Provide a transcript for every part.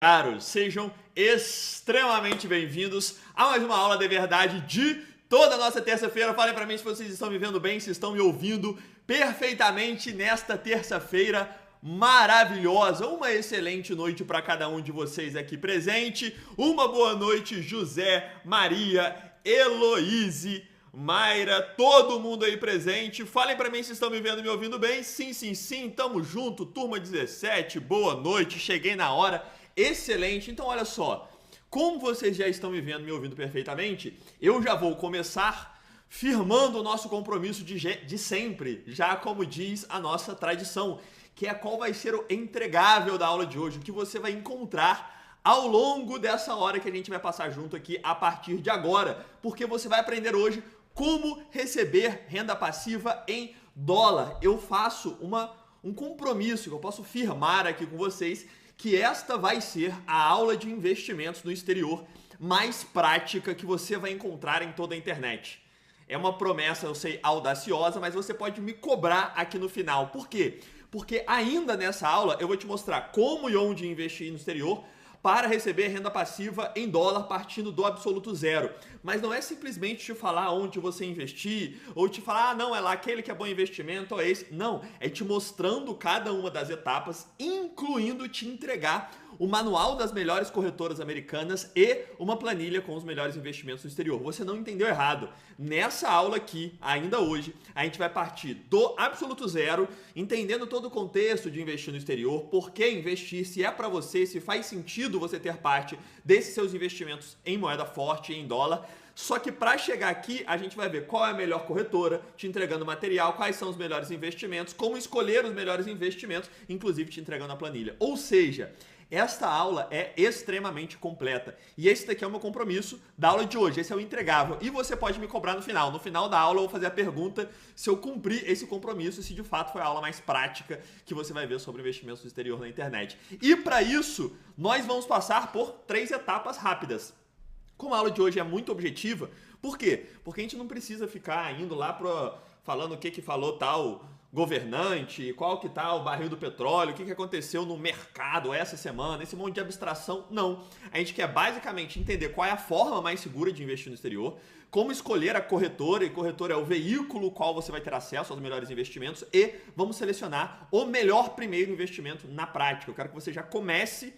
Caros, sejam extremamente bem-vindos a mais uma aula de verdade de toda a nossa terça-feira. Falem para mim se vocês estão me vendo bem, se estão me ouvindo perfeitamente nesta terça-feira maravilhosa. Uma excelente noite para cada um de vocês aqui presente. Uma boa noite, José, Maria, Heloíse, Mayra, todo mundo aí presente. Falem pra mim se estão me vendo e me ouvindo bem. Sim, sim, sim, tamo junto. Turma 17, boa noite, cheguei na hora. Excelente. Então olha só, como vocês já estão me vendo e me ouvindo perfeitamente, eu já vou começar firmando o nosso compromisso de sempre, já como diz a nossa tradição, que é qual vai ser o entregável da aula de hoje, o que você vai encontrar ao longo dessa hora que a gente vai passar junto aqui a partir de agora, porque você vai aprender hoje como receber renda passiva em dólar. Eu faço um compromisso que eu posso firmar aqui com vocês, que esta vai ser a aula de investimentos no exterior mais prática que você vai encontrar em toda a internet. É uma promessa, eu sei, audaciosa, mas você pode me cobrar aqui no final. Por quê? Porque ainda nessa aula eu vou te mostrar como e onde investir no exterior para receber renda passiva em dólar partindo do absoluto zero. Mas não é simplesmente te falar onde você investir, ou te falar, não, é lá aquele que é bom investimento, ou é esse. Não, é te mostrando cada uma das etapas, incluindo te entregar o manual das melhores corretoras americanas e uma planilha com os melhores investimentos no exterior. Você não entendeu errado. Nessa aula aqui, ainda hoje, a gente vai partir do absoluto zero, entendendo todo o contexto de investir no exterior, por que investir, se é para você, se faz sentido você ter parte desses seus investimentos em moeda forte, em dólar. Só que para chegar aqui, a gente vai ver qual é a melhor corretora, te entregando material, quais são os melhores investimentos, como escolher os melhores investimentos, inclusive te entregando a planilha. Ou seja, esta aula é extremamente completa. E esse daqui é o meu compromisso da aula de hoje. Esse é o entregável. E você pode me cobrar no final. No final da aula eu vou fazer a pergunta se eu cumpri esse compromisso, se de fato foi a aula mais prática que você vai ver sobre investimentos no exterior na internet. E para isso, nós vamos passar por 3 etapas rápidas. Como a aula de hoje é muito objetiva, por quê? Porque a gente não precisa ficar indo lá falando o que falou tal governante, qual que tá o barril do petróleo, o que aconteceu no mercado essa semana, esse monte de abstração. Não. A gente quer basicamente entender qual é a forma mais segura de investir no exterior, como escolher a corretora, e corretora é o veículo qual você vai ter acesso aos melhores investimentos, e vamos selecionar o melhor primeiro investimento na prática. Eu quero que você já comece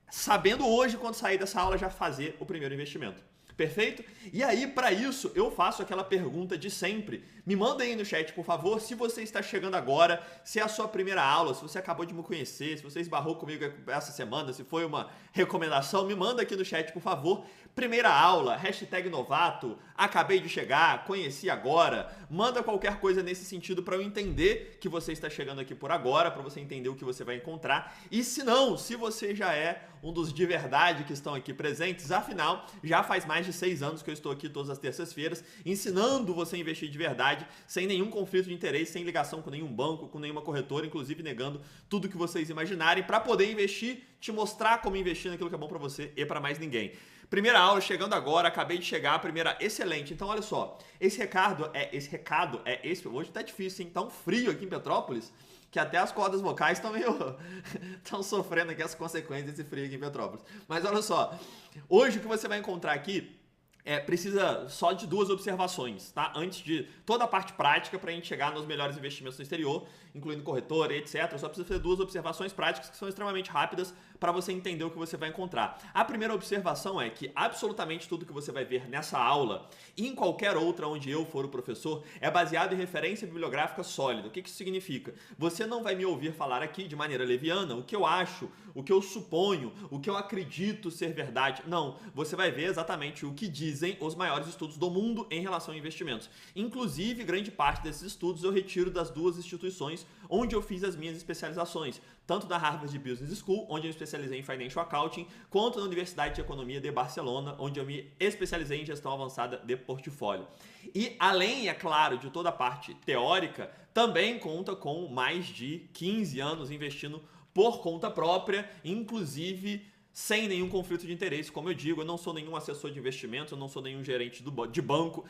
sabendo hoje, quando sair dessa aula, já fazer o primeiro investimento. Perfeito? E aí, para isso, eu faço aquela pergunta de sempre. Me manda aí no chat, por favor, se você está chegando agora, se é a sua primeira aula, se você acabou de me conhecer, se você esbarrou comigo essa semana, se foi uma recomendação, me manda aqui no chat, por favor. Primeira aula, hashtag novato, acabei de chegar, conheci agora. Manda qualquer coisa nesse sentido para eu entender que você está chegando aqui por agora, para você entender o que você vai encontrar. E se não, se você já é um dos de verdade que estão aqui presentes, afinal, já faz mais de 6 anos que eu estou aqui todas as terças-feiras, ensinando você a investir de verdade, sem nenhum conflito de interesse, sem ligação com nenhum banco, com nenhuma corretora, inclusive negando tudo que vocês imaginarem, para poder investir, te mostrar como investir naquilo que é bom para você e para mais ninguém. Primeira aula chegando agora, acabei de chegar, a primeira excelente. Então olha só, esse recado é esse. Hoje tá difícil, hein? Tá um frio aqui em Petrópolis, que até as cordas vocais estão sofrendo aqui as consequências desse frio aqui em Petrópolis. Mas olha só, hoje o que você vai encontrar aqui precisa só de 2 observações, tá? Antes de toda a parte prática para a gente chegar nos melhores investimentos no exterior, incluindo corretora, etc. Só precisa fazer 2 observações práticas que são extremamente rápidas para você entender o que você vai encontrar. A primeira observação é que absolutamente tudo que você vai ver nessa aula e em qualquer outra onde eu for o professor é baseado em referência bibliográfica sólida. O que isso significa? Você não vai me ouvir falar aqui de maneira leviana o que eu acho, o que eu suponho, o que eu acredito ser verdade. Não, você vai ver exatamente o que dizem os maiores estudos do mundo em relação a investimentos. Inclusive, grande parte desses estudos eu retiro das 2 instituições onde eu fiz as minhas especializações, tanto da Harvard Business School, onde eu me especializei em Financial Accounting, quanto na Universidade de Economia de Barcelona, onde eu me especializei em Gestão Avançada de Portfólio. E além, é claro, de toda a parte teórica, também conta com mais de 15 anos investindo por conta própria, inclusive sem nenhum conflito de interesse. Como eu digo, eu não sou nenhum assessor de investimentos, eu não sou nenhum gerente de banco.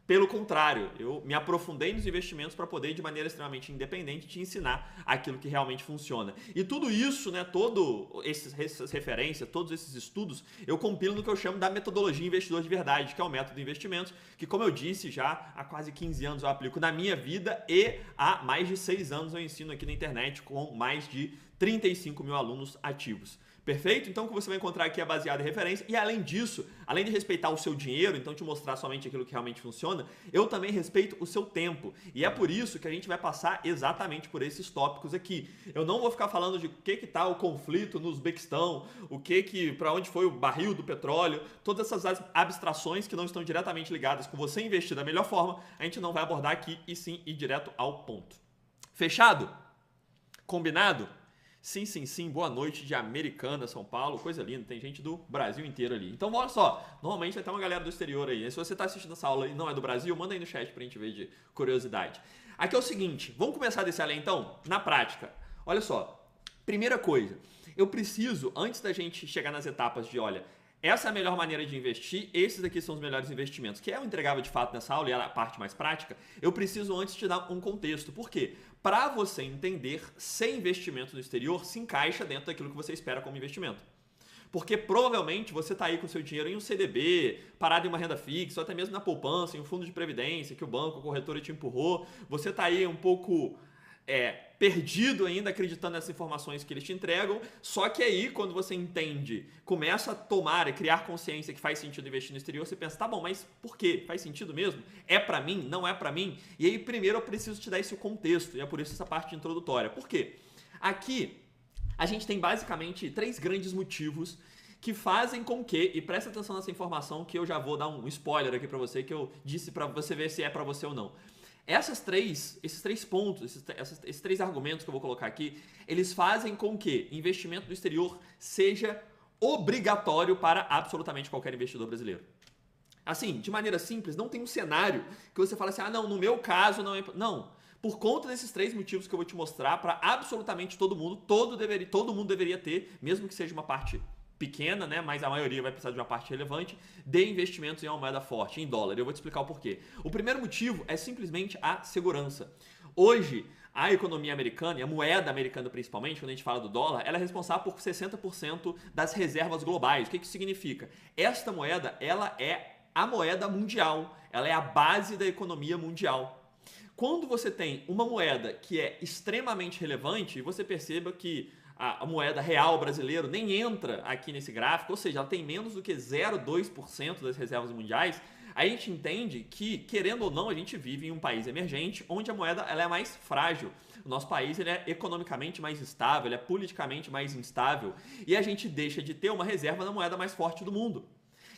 Pelo contrário, eu me aprofundei nos investimentos para poder, de maneira extremamente independente, te ensinar aquilo que realmente funciona. E tudo isso, né, todas essas referências, todos esses estudos, eu compilo no que eu chamo da metodologia investidor de verdade, que é o método de investimentos, que, como eu disse, já há quase 15 anos eu aplico na minha vida e há mais de 6 anos eu ensino aqui na internet com mais de 35 mil alunos ativos. Perfeito? Então o que você vai encontrar aqui é baseado em referência e além disso, além de respeitar o seu dinheiro, então te mostrar somente aquilo que realmente funciona, eu também respeito o seu tempo e é por isso que a gente vai passar exatamente por esses tópicos aqui. Eu não vou ficar falando de o que está o conflito no Uzbequistão, para onde foi o barril do petróleo, todas essas abstrações que não estão diretamente ligadas com você investir da melhor forma, a gente não vai abordar aqui e sim ir direto ao ponto. Fechado? Combinado? Sim, sim, sim, boa noite de Americana, São Paulo, coisa linda, tem gente do Brasil inteiro ali. Então, olha só, normalmente vai ter uma galera do exterior aí. Se você está assistindo essa aula e não é do Brasil, manda aí no chat pra gente ver de curiosidade. Aqui é o seguinte, vamos começar desse além então? Na prática, olha só, primeira coisa, eu preciso, antes da gente chegar nas etapas de, olha, essa é a melhor maneira de investir, esses aqui são os melhores investimentos, que é o entregável de fato nessa aula e é a parte mais prática, eu preciso antes te dar um contexto. Por quê? Para você entender se investimento no exterior se encaixa dentro daquilo que você espera como investimento. Porque provavelmente você está aí com o seu dinheiro em um CDB, parado em uma renda fixa, ou até mesmo na poupança, em um fundo de previdência, que o banco, a corretora te empurrou, você está aí um pouco perdido ainda acreditando nessas informações que eles te entregam, só que aí quando você entende, começa a tomar e criar consciência que faz sentido investir no exterior, você pensa, tá bom, mas por quê? Faz sentido mesmo? É pra mim? Não é pra mim? E aí primeiro eu preciso te dar esse contexto, e é por isso essa parte introdutória. Por quê? Aqui a gente tem basicamente 3 grandes motivos que fazem com que, e presta atenção nessa informação que eu já vou dar um spoiler aqui pra você, que eu disse pra você ver se é pra você ou não. Esses três pontos, esses 3 argumentos que eu vou colocar aqui, eles fazem com que investimento no exterior seja obrigatório para absolutamente qualquer investidor brasileiro. Assim, de maneira simples, não tem um cenário que você fala assim, ah não, no meu caso não é... Não, por conta desses 3 motivos que eu vou te mostrar, para absolutamente todo mundo, todo mundo deveria ter, mesmo que seja uma parte pequena, né, mas a maioria vai precisar de uma parte relevante, de investimentos em uma moeda forte, em dólar. Eu vou te explicar o porquê. O primeiro motivo é simplesmente a segurança. Hoje, a economia americana, e a moeda americana principalmente, quando a gente fala do dólar, ela é responsável por 60% das reservas globais. O que isso significa? Esta moeda, ela é a moeda mundial, ela é a base da economia mundial. Quando você tem uma moeda que é extremamente relevante, você perceba que a moeda real brasileira nem entra aqui nesse gráfico, ou seja, ela tem menos do que 0,2% das reservas mundiais, a gente entende que, querendo ou não, a gente vive em um país emergente onde a moeda ela é mais frágil. O nosso país ele é economicamente mais instável, ele é politicamente mais instável e a gente deixa de ter uma reserva na moeda mais forte do mundo,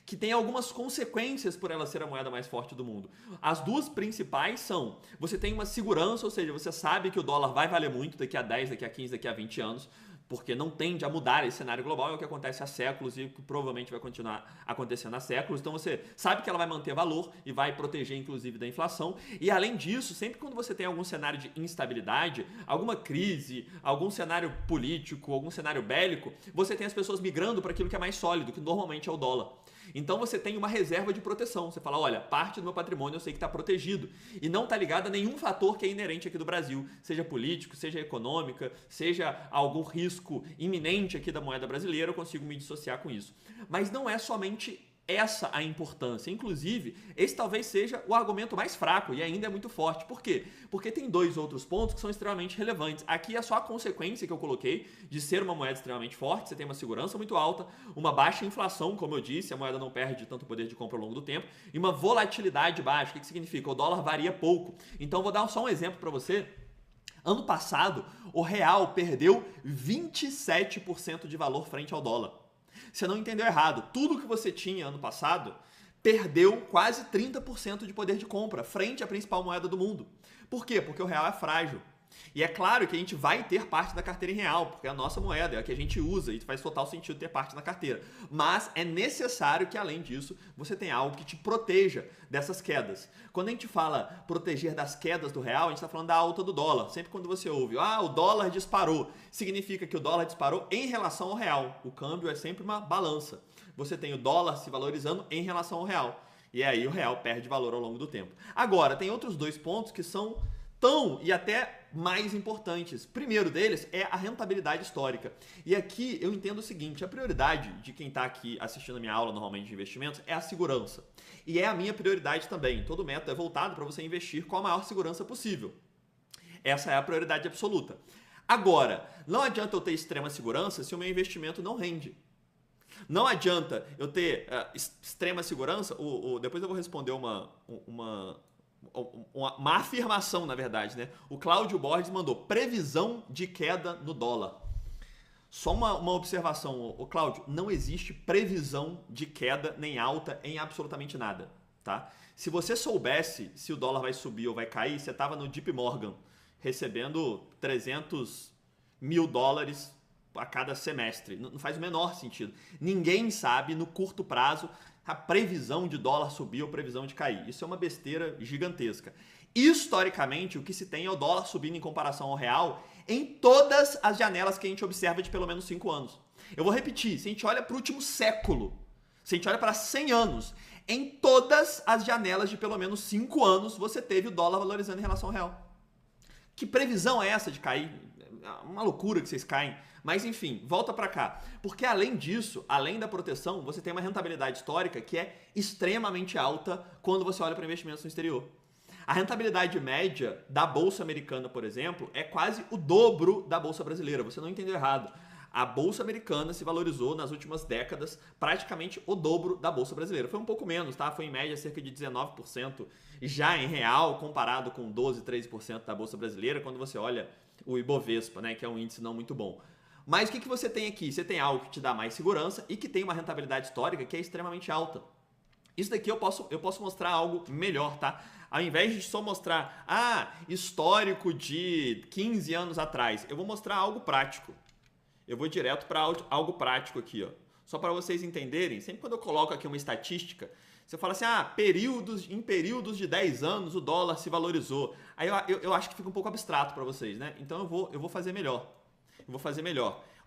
que tem algumas consequências por ela ser a moeda mais forte do mundo. As 2 principais são, você tem uma segurança, ou seja, você sabe que o dólar vai valer muito daqui a 10, daqui a 15, daqui a 20 anos, porque não tende a mudar esse cenário global, é o que acontece há séculos e que provavelmente vai continuar acontecendo há séculos. Então você sabe que ela vai manter valor e vai proteger inclusive da inflação. E além disso, sempre quando você tem algum cenário de instabilidade, alguma crise, algum cenário político, algum cenário bélico, você tem as pessoas migrando para aquilo que é mais sólido, que normalmente é o dólar. Então você tem uma reserva de proteção. Você fala, olha, parte do meu patrimônio eu sei que está protegido. E não está ligado a nenhum fator que é inerente aqui do Brasil. Seja político, seja econômica, seja algum risco iminente aqui da moeda brasileira, eu consigo me dissociar com isso. Mas não é somente essa a importância. Inclusive, esse talvez seja o argumento mais fraco e ainda é muito forte. Por quê? Porque tem 2 outros pontos que são extremamente relevantes. Aqui é só a consequência que eu coloquei de ser uma moeda extremamente forte, você tem uma segurança muito alta, uma baixa inflação, como eu disse, a moeda não perde tanto poder de compra ao longo do tempo, e uma volatilidade baixa. O que significa? O dólar varia pouco. Então, vou dar só um exemplo para você. Ano passado, o real perdeu 27% de valor frente ao dólar. Você não entendeu errado. Tudo que você tinha ano passado perdeu quase 30% de poder de compra frente à principal moeda do mundo. Por quê? Porque o real é frágil. E é claro que a gente vai ter parte da carteira em real, porque é a nossa moeda, é a que a gente usa e faz total sentido ter parte na carteira. Mas é necessário que, além disso, você tenha algo que te proteja dessas quedas. Quando a gente fala proteger das quedas do real, a gente está falando da alta do dólar. Sempre quando você ouve, o dólar disparou, significa que o dólar disparou em relação ao real. O câmbio é sempre uma balança. Você tem o dólar se valorizando em relação ao real. E aí o real perde valor ao longo do tempo. Agora, tem outros dois pontos que são tão e até mais importantes. O primeiro deles é a rentabilidade histórica. E aqui eu entendo o seguinte, a prioridade de quem está aqui assistindo a minha aula normalmente de investimentos é a segurança. E é a minha prioridade também. Todo método é voltado para você investir com a maior segurança possível. Essa é a prioridade absoluta. Agora, não adianta eu ter extrema segurança se o meu investimento não rende. Não adianta eu ter extrema segurança, depois eu vou responder uma afirmação, na verdade, né? O Cláudio Borges mandou previsão de queda no dólar. Só uma observação, o Cláudio, não existe previsão de queda nem alta em absolutamente nada, tá? Se você soubesse se o dólar vai subir ou vai cair, você estava no JP Morgan recebendo 300 mil dólares a cada semestre. Não faz o menor sentido. Ninguém sabe no curto prazo a previsão de dólar subir ou previsão de cair. Isso é uma besteira gigantesca. Historicamente, o que se tem é o dólar subindo em comparação ao real em todas as janelas que a gente observa de pelo menos 5 anos. Eu vou repetir, se a gente olha para o último século, se a gente olha para 100 anos, em todas as janelas de pelo menos 5 anos, você teve o dólar valorizando em relação ao real. Que previsão é essa de cair? É uma loucura que vocês caem. Mas enfim, volta para cá. Porque além disso, além da proteção, você tem uma rentabilidade histórica que é extremamente alta quando você olha para investimentos no exterior. A rentabilidade média da Bolsa Americana, por exemplo, é quase o dobro da Bolsa Brasileira. Você não entendeu errado. A Bolsa Americana se valorizou nas últimas décadas praticamente o dobro da Bolsa Brasileira. Foi um pouco menos, tá? Foi em média cerca de 19% já em real, comparado com 12, 13% da Bolsa Brasileira, quando você olha o Ibovespa, né? Que é um índice não muito bom. Mas o que você tem aqui? Você tem algo que te dá mais segurança e que tem uma rentabilidade histórica que é extremamente alta. Isso daqui eu posso mostrar algo melhor, tá? Ao invés de só mostrar, histórico de 15 anos atrás, eu vou mostrar algo prático. Eu vou direto para algo prático aqui, ó. Só para vocês entenderem, sempre quando eu coloco aqui uma estatística, você fala assim, em períodos de 10 anos o dólar se valorizou. Aí eu acho que fica um pouco abstrato para vocês, né? Então eu vou fazer melhor.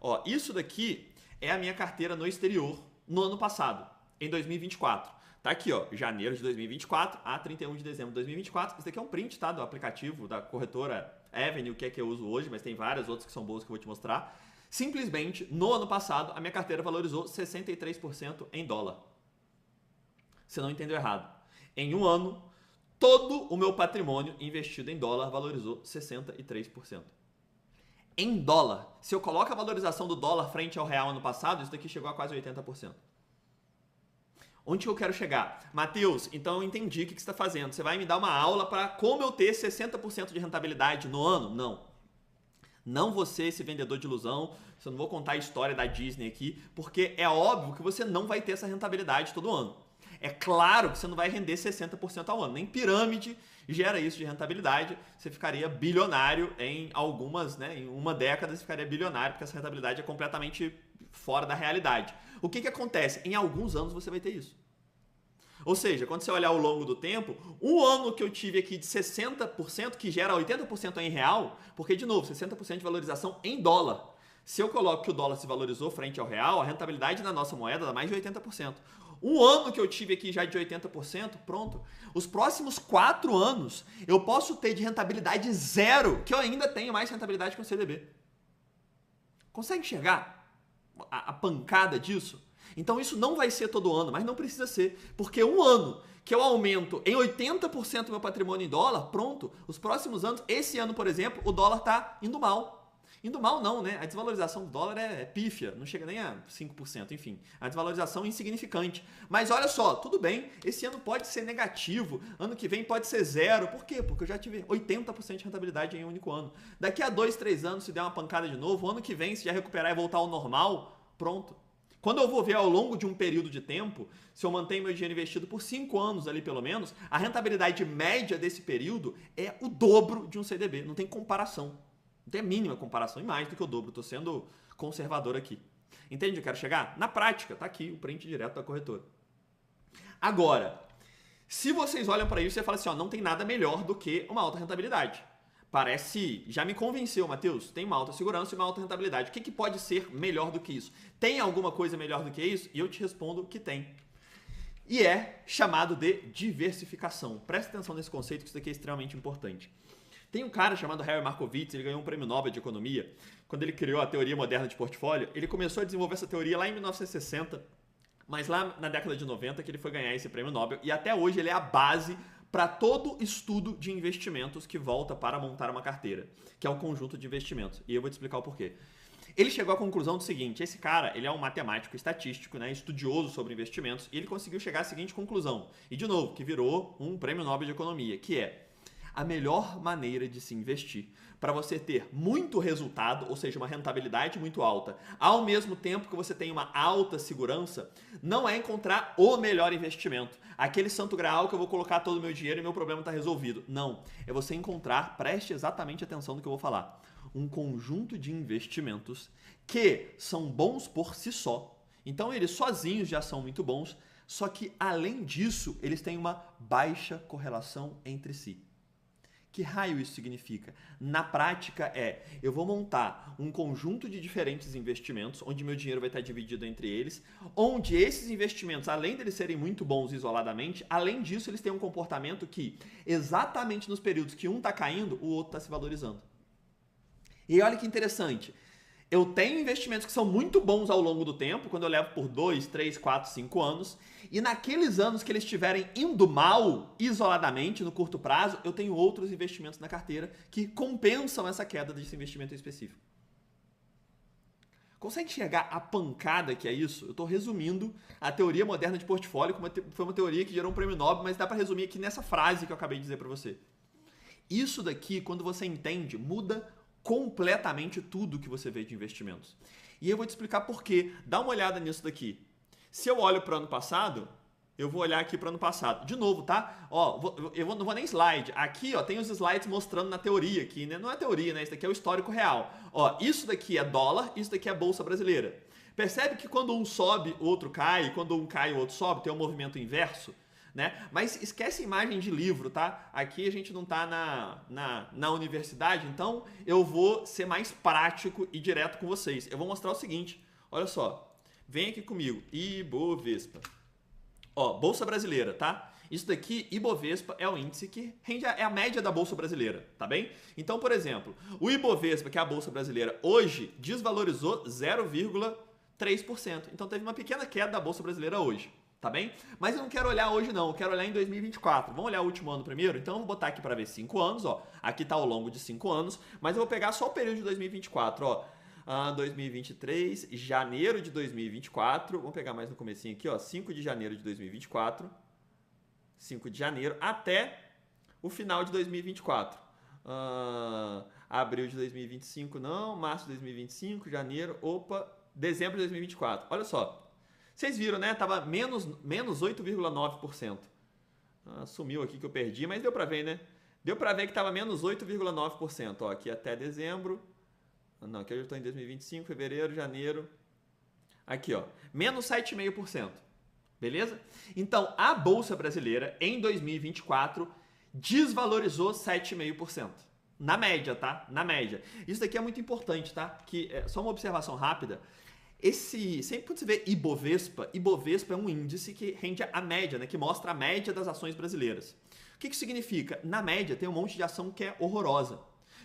Ó, isso daqui é a minha carteira no exterior no ano passado, em 2024. Tá aqui, ó, janeiro de 2024 a 31 de dezembro de 2024. Isso daqui é um print, tá, do aplicativo da corretora Avenue, que é que eu uso hoje, mas tem várias outras que são boas que eu vou te mostrar. Simplesmente, no ano passado, a minha carteira valorizou 63% em dólar. Você não entendeu errado. Em um ano, todo o meu patrimônio investido em dólar valorizou 63%. Em dólar. Se eu coloco a valorização do dólar frente ao real ano passado, isso daqui chegou a quase 80%. Onde que eu quero chegar? Matheus, então eu entendi o que você está fazendo. Você vai me dar uma aula para como eu ter 60% de rentabilidade no ano? Não. Não vou ser esse vendedor de ilusão, eu não vou contar a história da Disney aqui, porque é óbvio que você não vai ter essa rentabilidade todo ano. É claro que você não vai render 60% ao ano, nem pirâmide gera isso de rentabilidade, você ficaria bilionário em algumas, né, em uma década você ficaria bilionário, porque essa rentabilidade é completamente fora da realidade. O que acontece? Em alguns anos você vai ter isso. Ou seja, quando você olhar ao longo do tempo, um ano que eu tive aqui de 60%, que gera 80% em real, porque, de novo, 60% de valorização em dólar. Se eu coloco que o dólar se valorizou frente ao real, a rentabilidade na nossa moeda dá mais de 80%. Um ano que eu tive aqui já de 80%, pronto. Os próximos 4 anos, eu posso ter de rentabilidade zero, que eu ainda tenho mais rentabilidade que o CDB. Consegue enxergar a pancada disso? Então isso não vai ser todo ano, mas não precisa ser, porque um ano que eu aumento em 80% do meu patrimônio em dólar, pronto, os próximos anos, esse ano, por exemplo, o dólar está indo mal. Indo mal não, né? A desvalorização do dólar é pífia, não chega nem a 5%, enfim. A desvalorização é insignificante. Mas olha só, tudo bem, esse ano pode ser negativo, ano que vem pode ser zero. Por quê? Porque eu já tive 80% de rentabilidade em um único ano. Daqui a 2, 3 anos, se der uma pancada de novo, ano que vem, se já recuperar e voltar ao normal, pronto. Quando eu vou ver ao longo de um período de tempo, se eu mantenho meu dinheiro investido por 5 anos ali pelo menos, a rentabilidade média desse período é o dobro de um CDB. Não tem comparação. Não tem a mínima comparação e mais do que o dobro. Estou sendo conservador aqui. Entende onde eu quero chegar? Na prática, tá aqui o print direto da corretora. Agora, se vocês olham para isso e falam assim, ó, não tem nada melhor do que uma alta rentabilidade. Parece, já me convenceu, Matheus, tem uma alta segurança e uma alta rentabilidade. O que pode ser melhor do que isso? Tem alguma coisa melhor do que isso? E eu te respondo que tem. e é chamado de diversificação. Presta atenção nesse conceito, que isso daqui é extremamente importante. Tem um cara chamado Harry Markowitz, ele ganhou um prêmio Nobel de Economia. Quando ele criou a teoria moderna de portfólio, ele começou a desenvolver essa teoria lá em 1960, mas lá na década de 90 que ele foi ganhar esse prêmio Nobel, e até hoje ele é a base para todo estudo de investimentos que volta para montar uma carteira, que é um conjunto de investimentos. E eu vou te explicar o porquê. Ele chegou à conclusão do seguinte: esse cara, ele é um matemático estatístico, né, estudioso sobre investimentos, e ele conseguiu chegar à seguinte conclusão, e de novo, que virou um prêmio Nobel de Economia, que é: a melhor maneira de se investir para você ter muito resultado, ou seja, uma rentabilidade muito alta, ao mesmo tempo que você tem uma alta segurança, não é encontrar o melhor investimento, aquele santo graal que eu vou colocar todo o meu dinheiro e meu problema está resolvido. Não, é você encontrar, preste exatamente atenção no que eu vou falar, um conjunto de investimentos que são bons por si só. Então eles sozinhos já são muito bons, só que além disso, eles têm uma baixa correlação entre si. Que raio isso significa? Na prática eu vou montar um conjunto de diferentes investimentos, onde meu dinheiro vai estar dividido entre eles, onde esses investimentos, além de eles serem muito bons isoladamente, além disso eles têm um comportamento que, exatamente nos períodos que um está caindo, o outro está se valorizando. E olha que interessante, eu tenho investimentos que são muito bons ao longo do tempo, quando eu levo por 2, 3, 4, 5 anos, e naqueles anos que eles estiverem indo mal, isoladamente, no curto prazo, eu tenho outros investimentos na carteira que compensam essa queda desse investimento específico. Consegue enxergar a pancada que é isso? Eu estou resumindo a teoria moderna de portfólio, que foi uma teoria que gerou um prêmio Nobel, mas dá para resumir aqui nessa frase que eu acabei de dizer para você. Isso daqui, quando você entende, muda completamente tudo que você vê de investimentos. E eu vou te explicar por quê. Dá uma olhada nisso daqui. Se eu olho para o ano passado, eu vou olhar aqui para o ano passado. De novo, tá? Não vou nem slide. Aqui, tem os slides mostrando na teoria aqui, né? Não é teoria, né? Isso daqui é o histórico real. Isso daqui é dólar, isso daqui é bolsa brasileira. Percebe que quando um sobe, o outro cai, e quando um cai, o outro sobe, tem um movimento inverso? Né? Mas esquece imagem de livro, tá? Aqui a gente não tá na universidade, então eu vou ser mais prático e direto com vocês. Eu vou mostrar o seguinte, olha só, vem aqui comigo, Ibovespa. Bolsa brasileira, tá? Isso daqui, Ibovespa, é o índice que rende, é a média da bolsa brasileira, tá bem? Então, por exemplo, o Ibovespa, que é a bolsa brasileira, hoje desvalorizou 0,3%. Então teve uma pequena queda da bolsa brasileira hoje. Tá bem? Mas eu não quero olhar hoje não, eu quero olhar em 2024. Vamos olhar o último ano primeiro? Então eu vou botar aqui para ver 5 anos, Aqui tá ao longo de 5 anos, mas eu vou pegar só o período de 2024, 2023, janeiro de 2024. Vamos pegar mais no comecinho aqui, 5 de janeiro de 2024. 5 de janeiro até o final de 2024. Abril de 2025 não, março de 2025, janeiro, dezembro de 2024. Olha só. Vocês viram, né? Tava menos 8,9%. Sumiu aqui que eu perdi, mas deu pra ver, né? Deu pra ver que tava menos 8,9%. Aqui até dezembro. Não, aqui eu já estou em 2025, fevereiro, janeiro. Aqui, menos 7,5%. Beleza? Então, a Bolsa Brasileira, em 2024, desvalorizou 7,5%. Na média, tá? Na média. Isso daqui é muito importante, tá? Só uma observação rápida. Sempre quando você vê Ibovespa é um índice que rende a média, né? Que mostra a média das ações brasileiras. O que isso significa? Na média, tem um monte de ação que é horrorosa.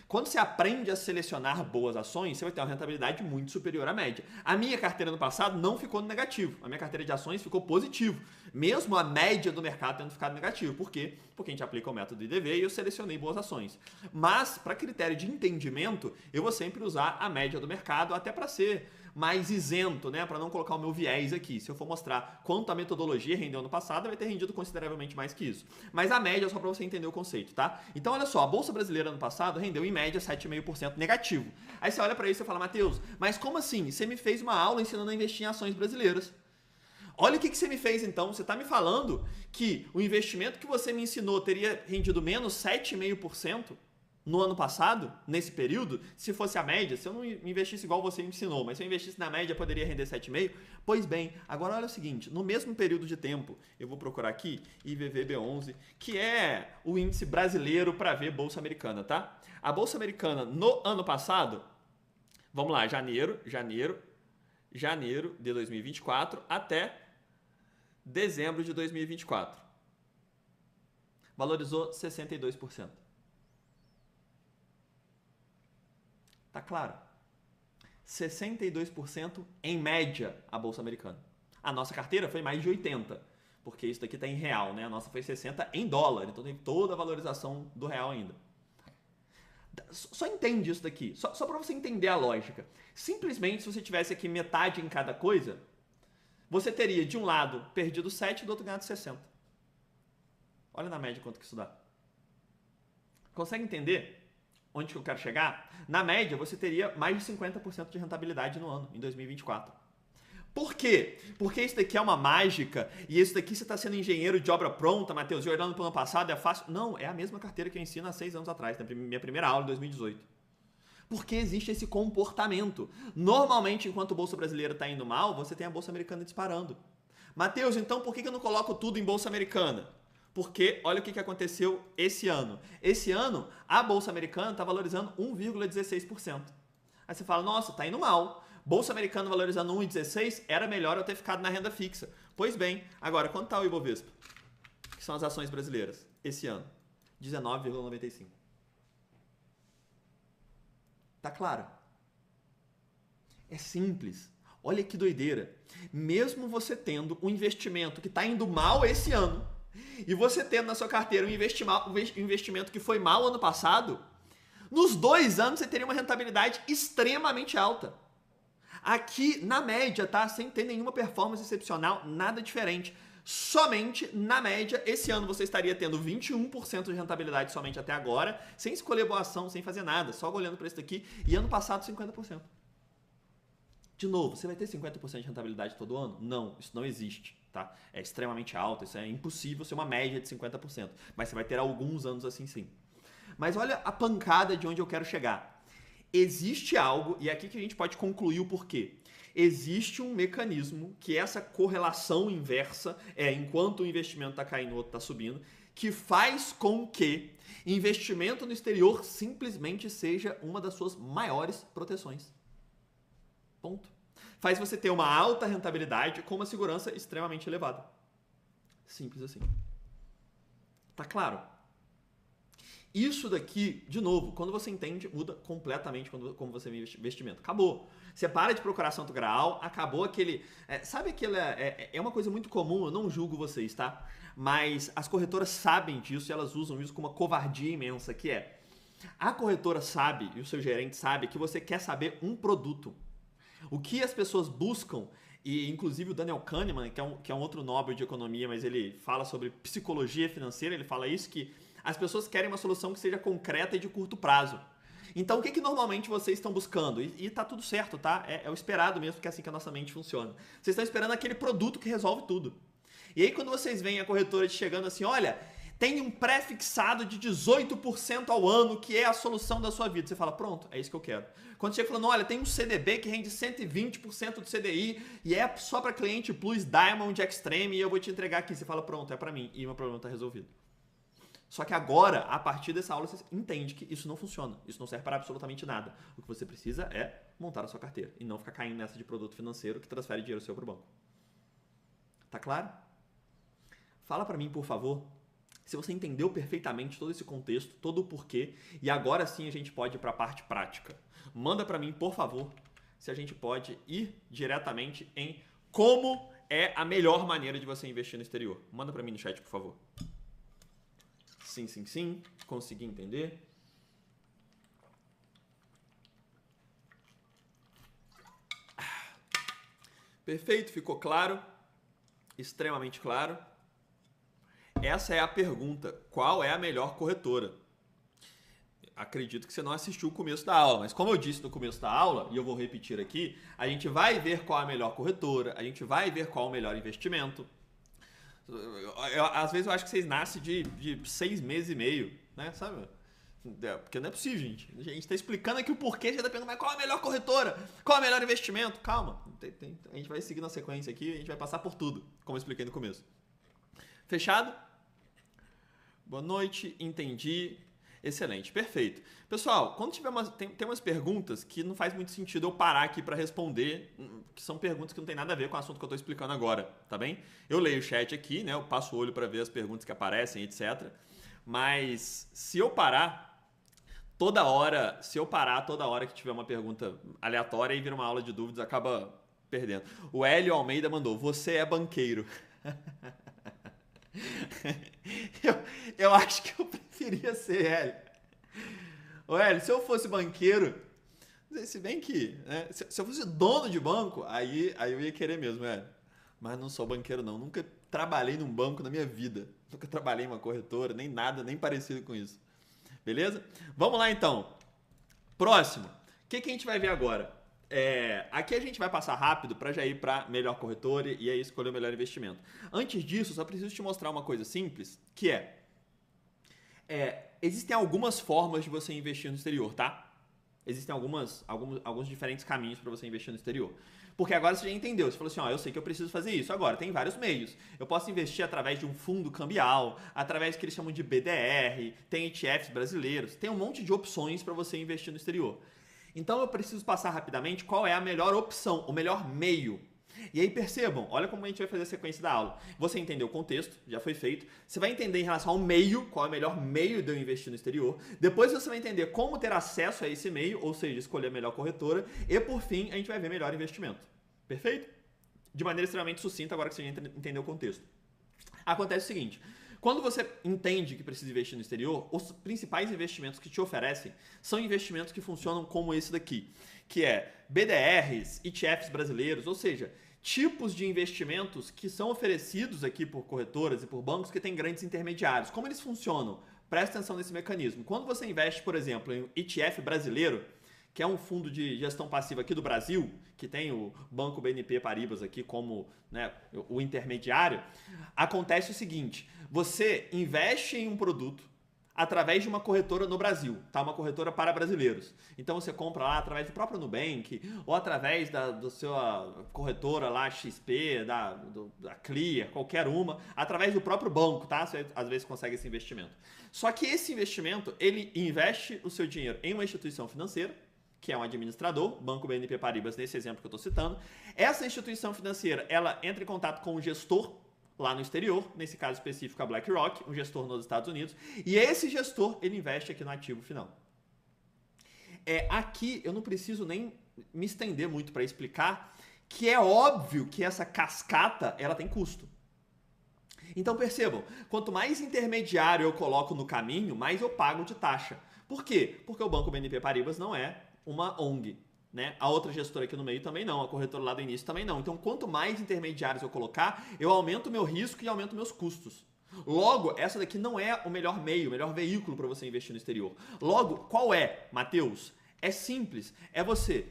Quando você aprende a selecionar boas ações, você vai ter uma rentabilidade muito superior à média. A minha carteira no passado não ficou no negativo. A minha carteira de ações ficou positivo. Mesmo a média do mercado tendo ficado negativo. Por quê? Porque a gente aplica o método IDV e eu selecionei boas ações. Mas, para critério de entendimento, eu vou sempre usar a média do mercado, até para ser mais isento, né? Para não colocar o meu viés aqui. Se eu for mostrar quanto a metodologia rendeu no passado, vai ter rendido consideravelmente mais que isso. Mas a média é só para você entender o conceito, tá? Então, olha só, a Bolsa Brasileira no passado rendeu em média 7,5% negativo. Aí você olha para isso e fala, Matheus, mas como assim? Você me fez uma aula ensinando a investir em ações brasileiras. Olha o que você me fez então. Você está me falando que o investimento que você me ensinou teria rendido menos 7,5% no ano passado, nesse período, se fosse a média, se eu não investisse igual você me ensinou, mas se eu investisse na média, poderia render 7,5%? Pois bem, agora olha o seguinte, no mesmo período de tempo, eu vou procurar aqui IVVB11, que é o índice brasileiro para ver Bolsa Americana, tá? A Bolsa Americana no ano passado, vamos lá, janeiro de 2024 até dezembro de 2024. Valorizou 62%. Tá claro? 62% em média a Bolsa Americana. A nossa carteira foi mais de 80%, porque isso daqui está em real, né? A nossa foi 60% em dólar, então tem toda a valorização do real ainda. Só entende isso daqui, só para você entender a lógica. Simplesmente, se você tivesse aqui metade em cada coisa, você teria, de um lado, perdido 7 e do outro ganhado 60. Olha na média quanto que isso dá. Consegue entender onde que eu quero chegar? Na média, você teria mais de 50% de rentabilidade no ano, em 2024. Por quê? Porque isso daqui é uma mágica e isso daqui você está sendo engenheiro de obra pronta, Matheus, e olhando para o ano passado é fácil. Não, é a mesma carteira que eu ensino há 6 anos atrás, na minha primeira aula, em 2018. Porque existe esse comportamento. Normalmente, enquanto a Bolsa Brasileira está indo mal, você tem a Bolsa Americana disparando. Matheus, então por que eu não coloco tudo em Bolsa Americana? Porque olha o que aconteceu esse ano. Esse ano, a Bolsa Americana está valorizando 1,16%. Aí você fala, nossa, está indo mal. Bolsa Americana valorizando 1,16, era melhor eu ter ficado na renda fixa. Pois bem, agora, quanto está o Ibovespa? Que são as ações brasileiras, esse ano? 19,95. Tá claro? É simples. Olha que doideira. Mesmo você tendo um investimento que está indo mal esse ano, e você tendo na sua carteira um investimento que foi mal ano passado, nos 2 anos você teria uma rentabilidade extremamente alta. Aqui, na média, tá? Sem ter nenhuma performance excepcional, nada diferente. Somente, na média, esse ano você estaria tendo 21% de rentabilidade somente até agora, sem escolher boa ação, sem fazer nada, só olhando para isso daqui, e ano passado 50%. De novo, você vai ter 50% de rentabilidade todo ano? Não, isso não existe, tá? É extremamente alto, isso é impossível ser uma média de 50%, mas você vai ter alguns anos assim sim. Mas olha a pancada de onde eu quero chegar. Existe algo, e é aqui que a gente pode concluir o porquê. Existe um mecanismo que essa correlação inversa, enquanto o investimento está caindo, o outro está subindo, que faz com que investimento no exterior simplesmente seja uma das suas maiores proteções. Ponto. Faz você ter uma alta rentabilidade com uma segurança extremamente elevada. Simples assim. Tá claro? Isso daqui, de novo, quando você entende, muda completamente como você vê investimento. Acabou. Você para de procurar santo graal, acabou aquele... sabe aquele... É uma coisa muito comum, eu não julgo vocês, tá? Mas as corretoras sabem disso e elas usam isso com uma covardia imensa, que é... A corretora sabe, e o seu gerente sabe, que você quer saber um produto. O que as pessoas buscam, e inclusive o Daniel Kahneman, que é um outro Nobel de economia, mas ele fala sobre psicologia financeira, ele fala isso, que as pessoas querem uma solução que seja concreta e de curto prazo. Então, o que normalmente vocês estão buscando? E tá tudo certo, tá? É o esperado mesmo, porque é assim que a nossa mente funciona. Vocês estão esperando aquele produto que resolve tudo. E aí, quando vocês veem a corretora chegando assim, olha, tem um pré-fixado de 18% ao ano, que é a solução da sua vida. Você fala, pronto, é isso que eu quero. Quando chega falando, olha, tem um CDB que rende 120% do CDI e é só para cliente Plus, Diamond, Extreme e eu vou te entregar aqui. Você fala, pronto, é para mim. E o meu problema está resolvido. Só que agora, a partir dessa aula, você entende que isso não funciona. Isso não serve para absolutamente nada. O que você precisa é montar a sua carteira e não ficar caindo nessa de produto financeiro que transfere dinheiro seu para o banco. Tá claro? Fala para mim, por favor, se você entendeu perfeitamente todo esse contexto, todo o porquê, e agora sim a gente pode ir para a parte prática. Manda para mim, por favor, se a gente pode ir diretamente em como é a melhor maneira de você investir no exterior. Manda para mim no chat, por favor. Sim, sim, sim. Consegui entender. Perfeito, ficou claro. Extremamente claro. Essa é a pergunta. Qual é a melhor corretora? Acredito que você não assistiu o começo da aula, mas como eu disse no começo da aula, e eu vou repetir aqui, a gente vai ver qual é a melhor corretora, a gente vai ver qual é o melhor investimento. Às vezes eu acho que vocês nascem de 6 meses e meio, né? Sabe? Porque não é possível, gente. A gente está explicando aqui o porquê, já está perguntando, mas qual é a melhor corretora? Qual é o melhor investimento? Calma, a gente vai seguir na sequência aqui, a gente vai passar por tudo, como eu expliquei no começo. Fechado? Boa noite, entendi. Excelente, perfeito. Pessoal, quando tiver tem umas perguntas que não faz muito sentido eu parar aqui para responder, que são perguntas que não tem nada a ver com o assunto que eu estou explicando agora, tá bem? Eu leio o chat aqui, né? Eu passo o olho para ver as perguntas que aparecem, etc. Mas se eu parar toda hora que tiver uma pergunta aleatória e vira uma aula de dúvidas, acaba perdendo. O Hélio Almeida mandou: você é banqueiro. eu acho que eu preferia ser Hélio. Ô Hélio, se eu fosse banqueiro, se bem que, né, se eu fosse dono de banco, aí eu ia querer mesmo, Hélio. Mas não sou banqueiro não, nunca trabalhei num banco na minha vida. Nunca trabalhei em uma corretora, nem nada, nem parecido com isso. Beleza? Vamos lá então. Próximo. O que a gente vai ver agora? Aqui a gente vai passar rápido para já ir para melhor corretora e aí escolher o melhor investimento. Antes disso, só preciso te mostrar uma coisa simples, que existem algumas formas de você investir no exterior, tá? Existem alguns diferentes caminhos para você investir no exterior. Porque agora você já entendeu, você falou assim, eu sei que eu preciso fazer isso. Agora, tem vários meios. Eu posso investir através de um fundo cambial, através do que eles chamam de BDR, tem ETFs brasileiros, tem um monte de opções para você investir no exterior. Então eu preciso passar rapidamente qual é a melhor opção, o melhor meio. E aí percebam, olha como a gente vai fazer a sequência da aula. Você entendeu o contexto, já foi feito. Você vai entender em relação ao meio, qual é o melhor meio de eu investir no exterior. Depois você vai entender como ter acesso a esse meio, ou seja, escolher a melhor corretora. E por fim, a gente vai ver melhor investimento. Perfeito? De maneira extremamente sucinta, agora que você já entendeu o contexto. Acontece o seguinte, quando você entende que precisa investir no exterior, os principais investimentos que te oferecem são investimentos que funcionam como esse daqui, que é BDRs, ETFs brasileiros, ou seja, tipos de investimentos que são oferecidos aqui por corretoras e por bancos que têm grandes intermediários. Como eles funcionam? Presta atenção nesse mecanismo. Quando você investe, por exemplo, em um ETF brasileiro, que é um fundo de gestão passiva aqui do Brasil, que tem o Banco BNP Paribas aqui como, né, o intermediário, acontece o seguinte, você investe em um produto através de uma corretora no Brasil, tá? Uma corretora para brasileiros. Então você compra lá através do próprio Nubank, ou através da sua corretora lá, XP, da Clear, qualquer uma, através do próprio banco, tá? Você às vezes consegue esse investimento. Só que esse investimento, ele investe o seu dinheiro em uma instituição financeira, que é um administrador, Banco BNP Paribas, nesse exemplo que eu estou citando. Essa instituição financeira, ela entra em contato com um gestor lá no exterior, nesse caso específico a BlackRock, um gestor nos Estados Unidos, e esse gestor, ele investe aqui no ativo final. Aqui eu não preciso nem me estender muito para explicar que é óbvio que essa cascata, ela tem custo. Então percebam, quanto mais intermediário eu coloco no caminho, mais eu pago de taxa. Por quê? Porque o Banco BNP Paribas não é uma ONG, né? A outra gestora aqui no meio também não, a corretora lá do início também não. Então, quanto mais intermediários eu colocar, eu aumento o meu risco e aumento meus custos. Logo, essa daqui não é o melhor meio, o melhor veículo para você investir no exterior. Logo, qual é, Matheus? É simples, é você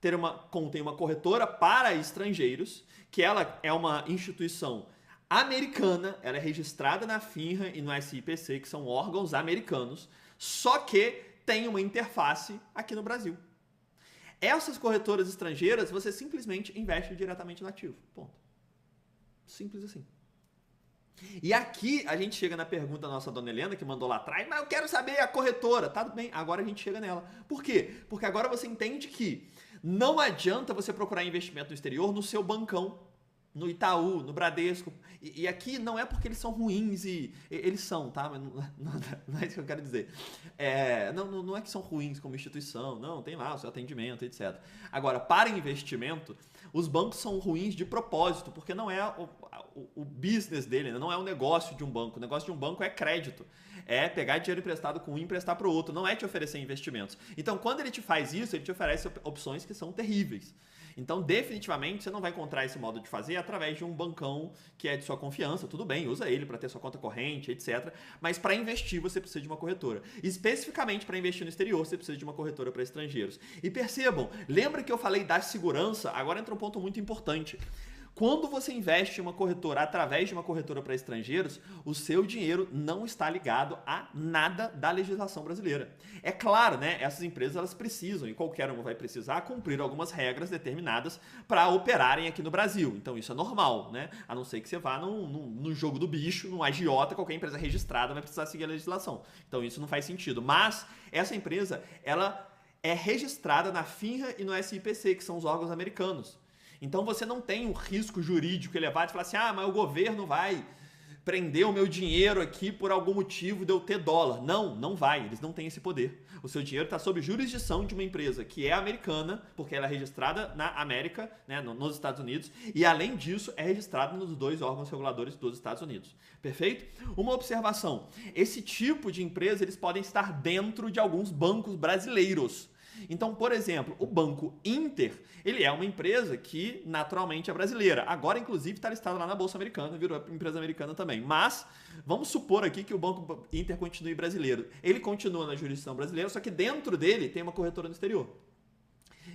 ter uma conta em uma corretora para estrangeiros, que ela é uma instituição americana, ela é registrada na FINRA e no SIPC, que são órgãos americanos, só que tem uma interface aqui no Brasil. Essas corretoras estrangeiras, você simplesmente investe diretamente no ativo. Ponto. Simples assim. E aqui a gente chega na pergunta da nossa dona Helena, que mandou lá atrás, mas eu quero saber a corretora. Tá tudo bem, agora a gente chega nela. Por quê? Porque agora você entende que não adianta você procurar investimento no exterior no seu bancão, no Itaú, no Bradesco. E aqui não é porque eles são ruins eles são, tá? Mas não é isso que eu quero dizer. Não é que são ruins como instituição, não, tem lá o seu atendimento, etc. Agora, para investimento, os bancos são ruins de propósito, porque não é o business dele, não é o negócio de um banco. O negócio de um banco é crédito. É pegar dinheiro emprestado com um e emprestar para o outro, não é te oferecer investimentos. Então, quando ele te faz isso, ele te oferece opções que são terríveis. Então, definitivamente, você não vai encontrar esse modo de fazer através de um bancão que é de sua confiança. Tudo bem, usa ele para ter sua conta corrente, etc. Mas para investir, você precisa de uma corretora. Especificamente para investir no exterior, você precisa de uma corretora para estrangeiros. E percebam, lembra que eu falei da segurança? Agora entra um ponto muito importante. Quando você investe em uma corretora através de uma corretora para estrangeiros, o seu dinheiro não está ligado a nada da legislação brasileira. É claro, né? Essas empresas elas precisam, e qualquer uma vai precisar, cumprir algumas regras determinadas para operarem aqui no Brasil. Então isso é normal, né? A não ser que você vá no jogo do bicho, num agiota, qualquer empresa registrada vai precisar seguir a legislação. Então isso não faz sentido. Mas essa empresa, ela é registrada na FINRA e no SIPC, que são os órgãos americanos. Então você não tem um risco jurídico elevado de falar assim, mas o governo vai prender o meu dinheiro aqui por algum motivo de eu ter dólar. Não, não vai, eles não têm esse poder. O seu dinheiro está sob jurisdição de uma empresa que é americana, porque ela é registrada na América, né, nos Estados Unidos, e além disso é registrada nos 2 órgãos reguladores dos Estados Unidos. Perfeito? Uma observação, esse tipo de empresa eles podem estar dentro de alguns bancos brasileiros. Então, por exemplo, o Banco Inter, ele é uma empresa que naturalmente é brasileira. Agora, inclusive, está listada lá na Bolsa Americana, virou empresa americana também. Mas, vamos supor aqui que o Banco Inter continue brasileiro. Ele continua na jurisdição brasileira, só que dentro dele tem uma corretora no exterior.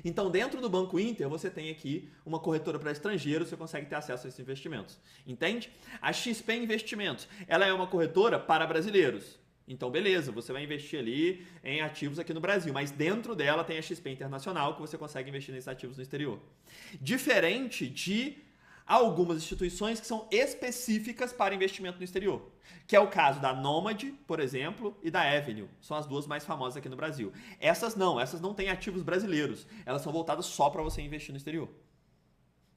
Então, dentro do Banco Inter, você tem aqui uma corretora para estrangeiros, você consegue ter acesso a esses investimentos. Entende? A XP Investimentos, ela é uma corretora para brasileiros. Então, beleza, você vai investir ali em ativos aqui no Brasil, mas dentro dela tem a XP Internacional que você consegue investir nesses ativos no exterior. Diferente de algumas instituições que são específicas para investimento no exterior, que é o caso da Nomad, por exemplo, e da Avenue. São as 2 mais famosas aqui no Brasil. Essas não têm ativos brasileiros, elas são voltadas só para você investir no exterior.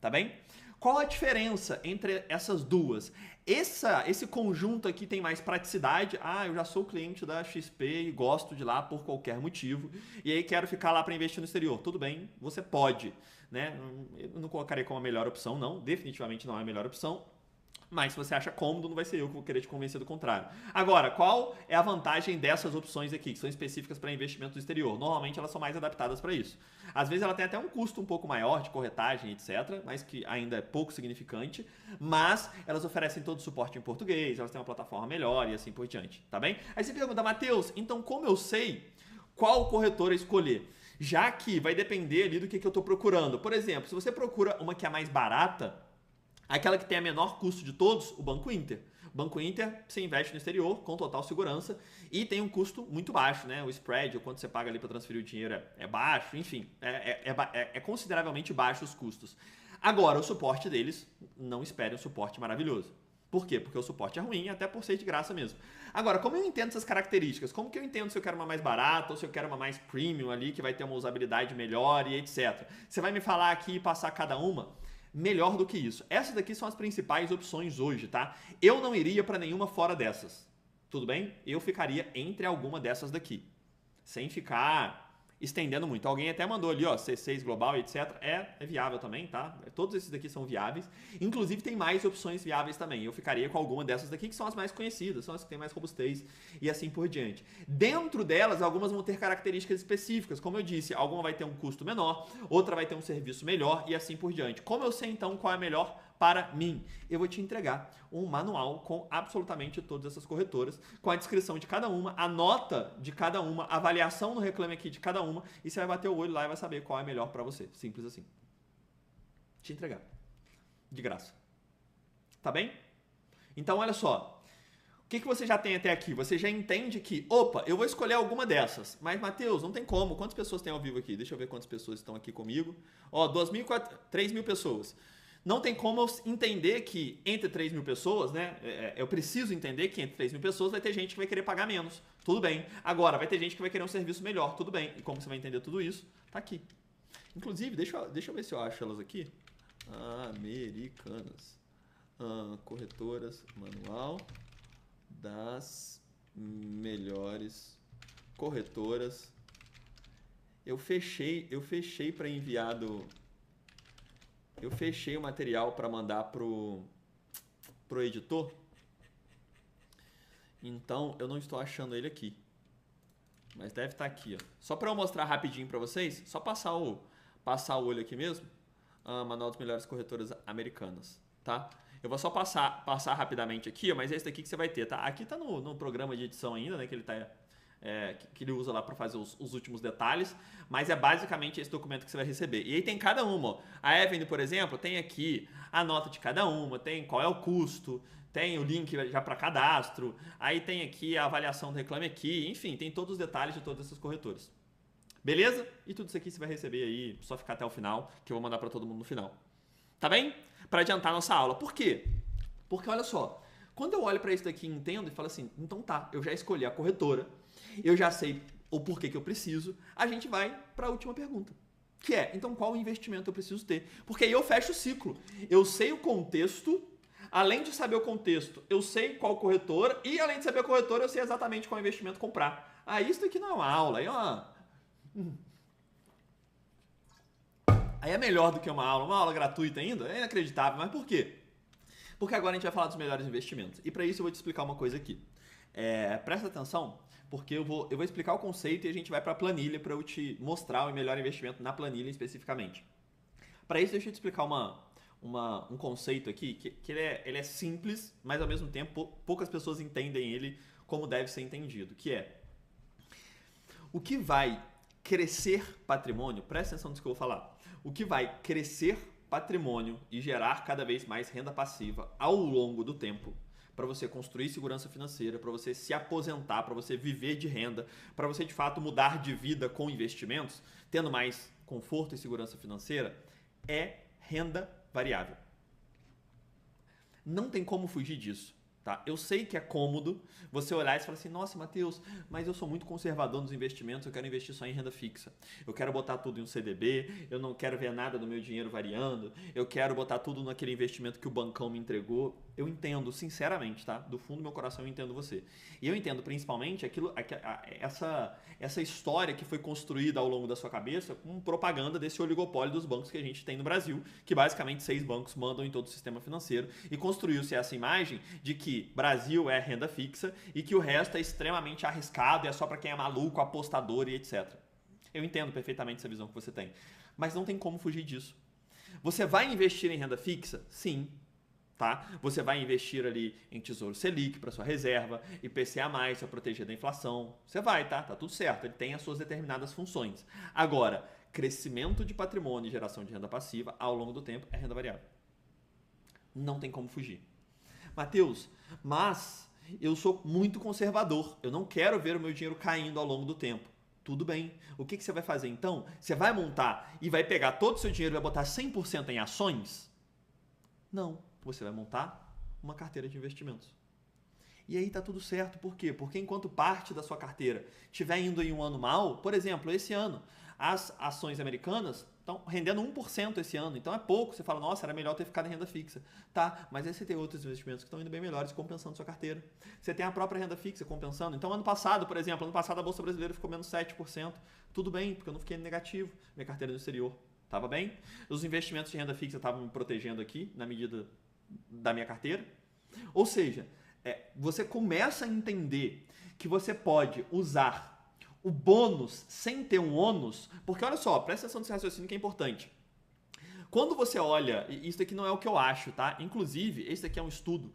Tá bem? Qual a diferença entre essas duas? Esse conjunto aqui tem mais praticidade. Eu já sou cliente da XP e gosto de lá por qualquer motivo. E aí quero ficar lá para investir no exterior. Tudo bem, você pode. Né? Eu não colocaria como a melhor opção, não. Definitivamente não é a melhor opção. Mas se você acha cômodo, não vai ser eu que vou querer te convencer do contrário. Agora, qual é a vantagem dessas opções aqui, que são específicas para investimento no exterior? Normalmente elas são mais adaptadas para isso. Às vezes ela tem até um custo um pouco maior de corretagem, etc., mas que ainda é pouco significante, mas elas oferecem todo o suporte em português, elas têm uma plataforma melhor e assim por diante, tá bem? Aí você pergunta, Matheus, então como eu sei qual corretora escolher? Já que vai depender ali do que eu estou procurando. Por exemplo, se você procura uma que é mais barata, aquela que tem a menor custo de todos, o Banco Inter. O Banco Inter, você investe no exterior com total segurança e tem um custo muito baixo, né? O spread, o quanto você paga ali para transferir o dinheiro é baixo, enfim, é consideravelmente baixo os custos. Agora, o suporte deles, não espere um suporte maravilhoso. Por quê? Porque o suporte é ruim, até por ser de graça mesmo. Agora, como eu entendo essas características? Como que eu entendo se eu quero uma mais barata ou se eu quero uma mais premium ali, que vai ter uma usabilidade melhor e etc. Você vai me falar aqui e passar cada uma? Melhor do que isso. Essas daqui são as principais opções hoje, tá? Eu não iria para nenhuma fora dessas. Tudo bem? Eu ficaria entre alguma dessas daqui. Sem ficar estendendo muito. Alguém até mandou ali, ó, C6 Global, etc. É viável também, tá? Todos esses daqui são viáveis. Inclusive tem mais opções viáveis também. Eu ficaria com alguma dessas daqui que são as mais conhecidas, são as que têm mais robustez e assim por diante. Dentro delas, algumas vão ter características específicas. Como eu disse, alguma vai ter um custo menor, outra vai ter um serviço melhor e assim por diante. Como eu sei então qual é a melhor para mim? Eu vou te entregar um manual com absolutamente todas essas corretoras, com a descrição de cada uma, a nota de cada uma, a avaliação no Reclame Aqui de cada uma, e você vai bater o olho lá e vai saber qual é melhor para você. Simples assim. Te entregar. De graça. Tá bem? Então, olha só. O que você já tem até aqui? Você já entende que, opa, eu vou escolher alguma dessas. Mas, Matheus, não tem como. Quantas pessoas tem ao vivo aqui? Deixa eu ver quantas pessoas estão aqui comigo. Ó, 3.000 pessoas. Não tem como eu entender que entre 3.000 pessoas, né? Eu preciso entender que entre 3.000 pessoas vai ter gente que vai querer pagar menos. Tudo bem. Agora, vai ter gente que vai querer um serviço melhor. Tudo bem. E como você vai entender tudo isso? Tá aqui. Inclusive, deixa eu ver se eu acho elas aqui. Americanas. Corretoras, manual das melhores corretoras. Eu fechei para enviar Eu fechei o material para mandar pro editor. Então, eu não estou achando ele aqui. Mas deve estar aqui, ó. Só para eu mostrar rapidinho para vocês, só passar o olho aqui mesmo. Manual das melhores corretoras americanas, tá? Eu vou só passar rapidamente aqui, ó, mas é esse daqui que você vai ter, tá? Aqui tá no programa de edição ainda, né, que ele tá que ele usa lá para fazer os últimos detalhes, mas é basicamente esse documento que você vai receber. E aí tem cada uma. Ó. A Avenue, por exemplo, tem aqui a nota de cada uma, tem qual é o custo, tem o link já para cadastro, aí tem aqui a avaliação do Reclame Aqui, enfim, tem todos os detalhes de todas essas corretoras. Beleza? E tudo isso aqui você vai receber aí, só ficar até o final, que eu vou mandar para todo mundo no final. Tá bem? Para adiantar nossa aula. Por quê? Porque olha só, quando eu olho para isso daqui e entendo e falo assim, então tá, eu já escolhi a corretora, eu já sei o porquê que eu preciso, a gente vai para a última pergunta. Que é, então qual investimento eu preciso ter? Porque aí eu fecho o ciclo. Eu sei o contexto, além de saber o contexto, eu sei qual corretora e além de saber a corretora, eu sei exatamente qual investimento comprar. Ah, isso daqui não é uma aula, aí é uma... Aí é melhor do que uma aula gratuita ainda, é inacreditável, mas por quê? Porque agora a gente vai falar dos melhores investimentos. E para isso eu vou te explicar uma coisa aqui. Presta atenção, porque eu vou explicar o conceito e a gente vai para a planilha para eu te mostrar o melhor investimento na planilha especificamente. Para isso, deixa eu te explicar um conceito aqui, que ele é simples, mas ao mesmo tempo poucas pessoas entendem ele como deve ser entendido, que é o que vai crescer patrimônio, presta atenção nisso que eu vou falar, o que vai crescer patrimônio e gerar cada vez mais renda passiva ao longo do tempo, para você construir segurança financeira, para você se aposentar, para você viver de renda, para você de fato mudar de vida com investimentos, tendo mais conforto e segurança financeira, é renda variável. Não tem como fugir disso. Tá? Eu sei que é cômodo você olhar e falar assim, nossa, Matheus, mas eu sou muito conservador nos investimentos, eu quero investir só em renda fixa. Eu quero botar tudo em um CDB, eu não quero ver nada do meu dinheiro variando, eu quero botar tudo naquele investimento que o bancão me entregou. Eu entendo, sinceramente, tá? Do fundo do meu coração eu entendo você. E eu entendo principalmente essa história que foi construída ao longo da sua cabeça com propaganda desse oligopólio dos bancos que a gente tem no Brasil, que basicamente 6 bancos mandam em todo o sistema financeiro, e construiu-se essa imagem de que Brasil é renda fixa e que o resto é extremamente arriscado e é só para quem é maluco, apostador e etc. Eu entendo perfeitamente essa visão que você tem, mas não tem como fugir disso. Você vai investir em renda fixa? Sim. Tá? Você vai investir ali em Tesouro Selic para sua reserva, IPCA+, para proteger da inflação. Você vai, tá? Tá tudo certo. Ele tem as suas determinadas funções. Agora, crescimento de patrimônio e geração de renda passiva ao longo do tempo é renda variável. Não tem como fugir. Matheus, mas eu sou muito conservador. Eu não quero ver o meu dinheiro caindo ao longo do tempo. Tudo bem. O que você vai fazer então? Você vai montar e vai pegar todo o seu dinheiro e vai botar 100% em ações? Não. Você vai montar uma carteira de investimentos. E aí tá tudo certo. Por quê? Porque enquanto parte da sua carteira estiver indo em um ano mal, por exemplo, esse ano, as ações americanas estão rendendo 1% esse ano. Então é pouco. Você fala, nossa, era melhor ter ficado em renda fixa. Tá, mas aí você tem outros investimentos que estão indo bem melhores, compensando sua carteira. Você tem a própria renda fixa compensando. Então ano passado, por exemplo, a Bolsa Brasileira ficou menos 7%. Tudo bem, porque eu não fiquei negativo. Minha carteira no exterior estava bem. Os investimentos de renda fixa estavam me protegendo aqui, na medida da minha carteira. Ou seja, você começa a entender que você pode usar o bônus sem ter um ônus, porque olha só, presta atenção nesse raciocínio que é importante. Quando você olha, e isso aqui não é o que eu acho, tá? Inclusive, esse aqui é um estudo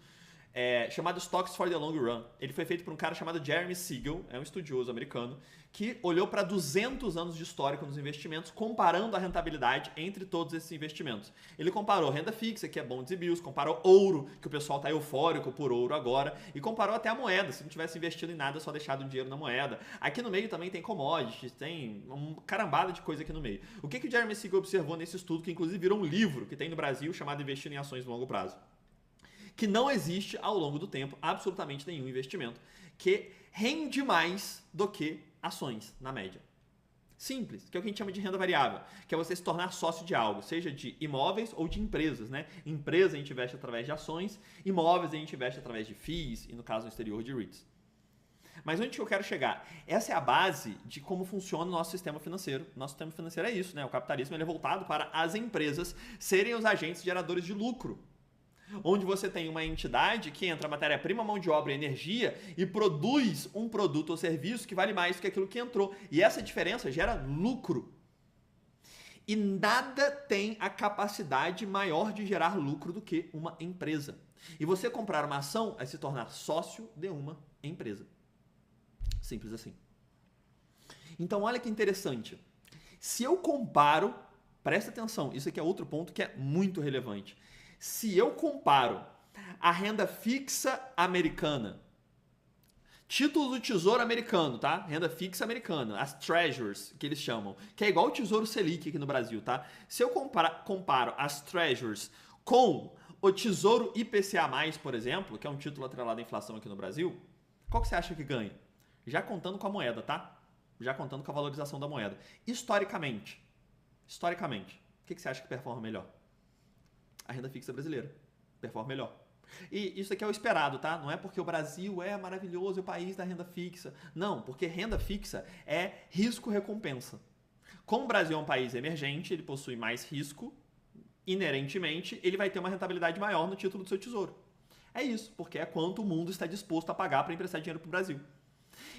chamado Stocks for the Long Run. Ele foi feito por um cara chamado Jeremy Siegel, é um estudioso americano, que olhou para 200 anos de histórico nos investimentos, comparando a rentabilidade entre todos esses investimentos. Ele comparou renda fixa, que é bonds e bills, comparou ouro, que o pessoal está eufórico por ouro agora, e comparou até a moeda, se não tivesse investido em nada, só deixado o dinheiro na moeda. Aqui no meio também tem commodities, tem uma carambada de coisa aqui no meio. O que o Jeremy Siegel observou nesse estudo, que inclusive virou um livro que tem no Brasil, chamado Investir em Ações de Longo Prazo? Que não existe ao longo do tempo absolutamente nenhum investimento que rende mais do que ações, na média. Simples, que é o que a gente chama de renda variável, que é você se tornar sócio de algo, seja de imóveis ou de empresas, né? Empresa a gente investe através de ações, imóveis a gente investe através de FIIs e no caso no exterior de REITs. Mas onde que eu quero chegar? Essa é a base de como funciona o nosso sistema financeiro. Nosso sistema financeiro é isso, né? O capitalismo ele é voltado para as empresas serem os agentes geradores de lucro. Onde você tem uma entidade que entra matéria-prima, mão de obra e energia e produz um produto ou serviço que vale mais do que aquilo que entrou. E essa diferença gera lucro. E nada tem a capacidade maior de gerar lucro do que uma empresa. E você comprar uma ação é se tornar sócio de uma empresa. Simples assim. Então olha que interessante. Se eu comparo, presta atenção, isso aqui é outro ponto que é muito relevante. Se eu comparo a renda fixa americana, títulos do Tesouro americano, tá? Renda fixa americana, as Treasuries, que eles chamam, que é igual o Tesouro Selic aqui no Brasil, tá? Se eu comparo as Treasuries com o Tesouro IPCA+, por exemplo, que é um título atrelado à inflação aqui no Brasil, qual que você acha que ganha? Já contando com a moeda, tá? Já contando com a valorização da moeda. Historicamente, o que você acha que performa melhor? A renda fixa brasileira performa melhor. E isso aqui é o esperado, tá? Não é porque o Brasil é maravilhoso, é o país da renda fixa. Não, porque renda fixa é risco-recompensa. Como o Brasil é um país emergente, ele possui mais risco, inerentemente, ele vai ter uma rentabilidade maior no título do seu tesouro. É isso, porque é quanto o mundo está disposto a pagar para emprestar dinheiro para o Brasil.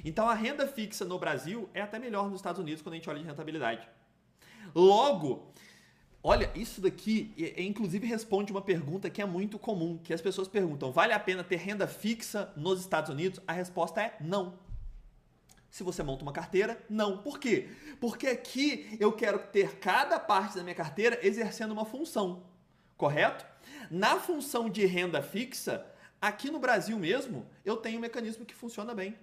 Então a renda fixa no Brasil é até melhor nos Estados Unidos quando a gente olha de rentabilidade. Logo, olha, isso daqui inclusive responde uma pergunta que é muito comum, que as pessoas perguntam, vale a pena ter renda fixa nos Estados Unidos? A resposta é não. Se você monta uma carteira, não. Por quê? Porque aqui eu quero ter cada parte da minha carteira exercendo uma função, correto? Na função de renda fixa, aqui no Brasil mesmo, eu tenho um mecanismo que funciona bem.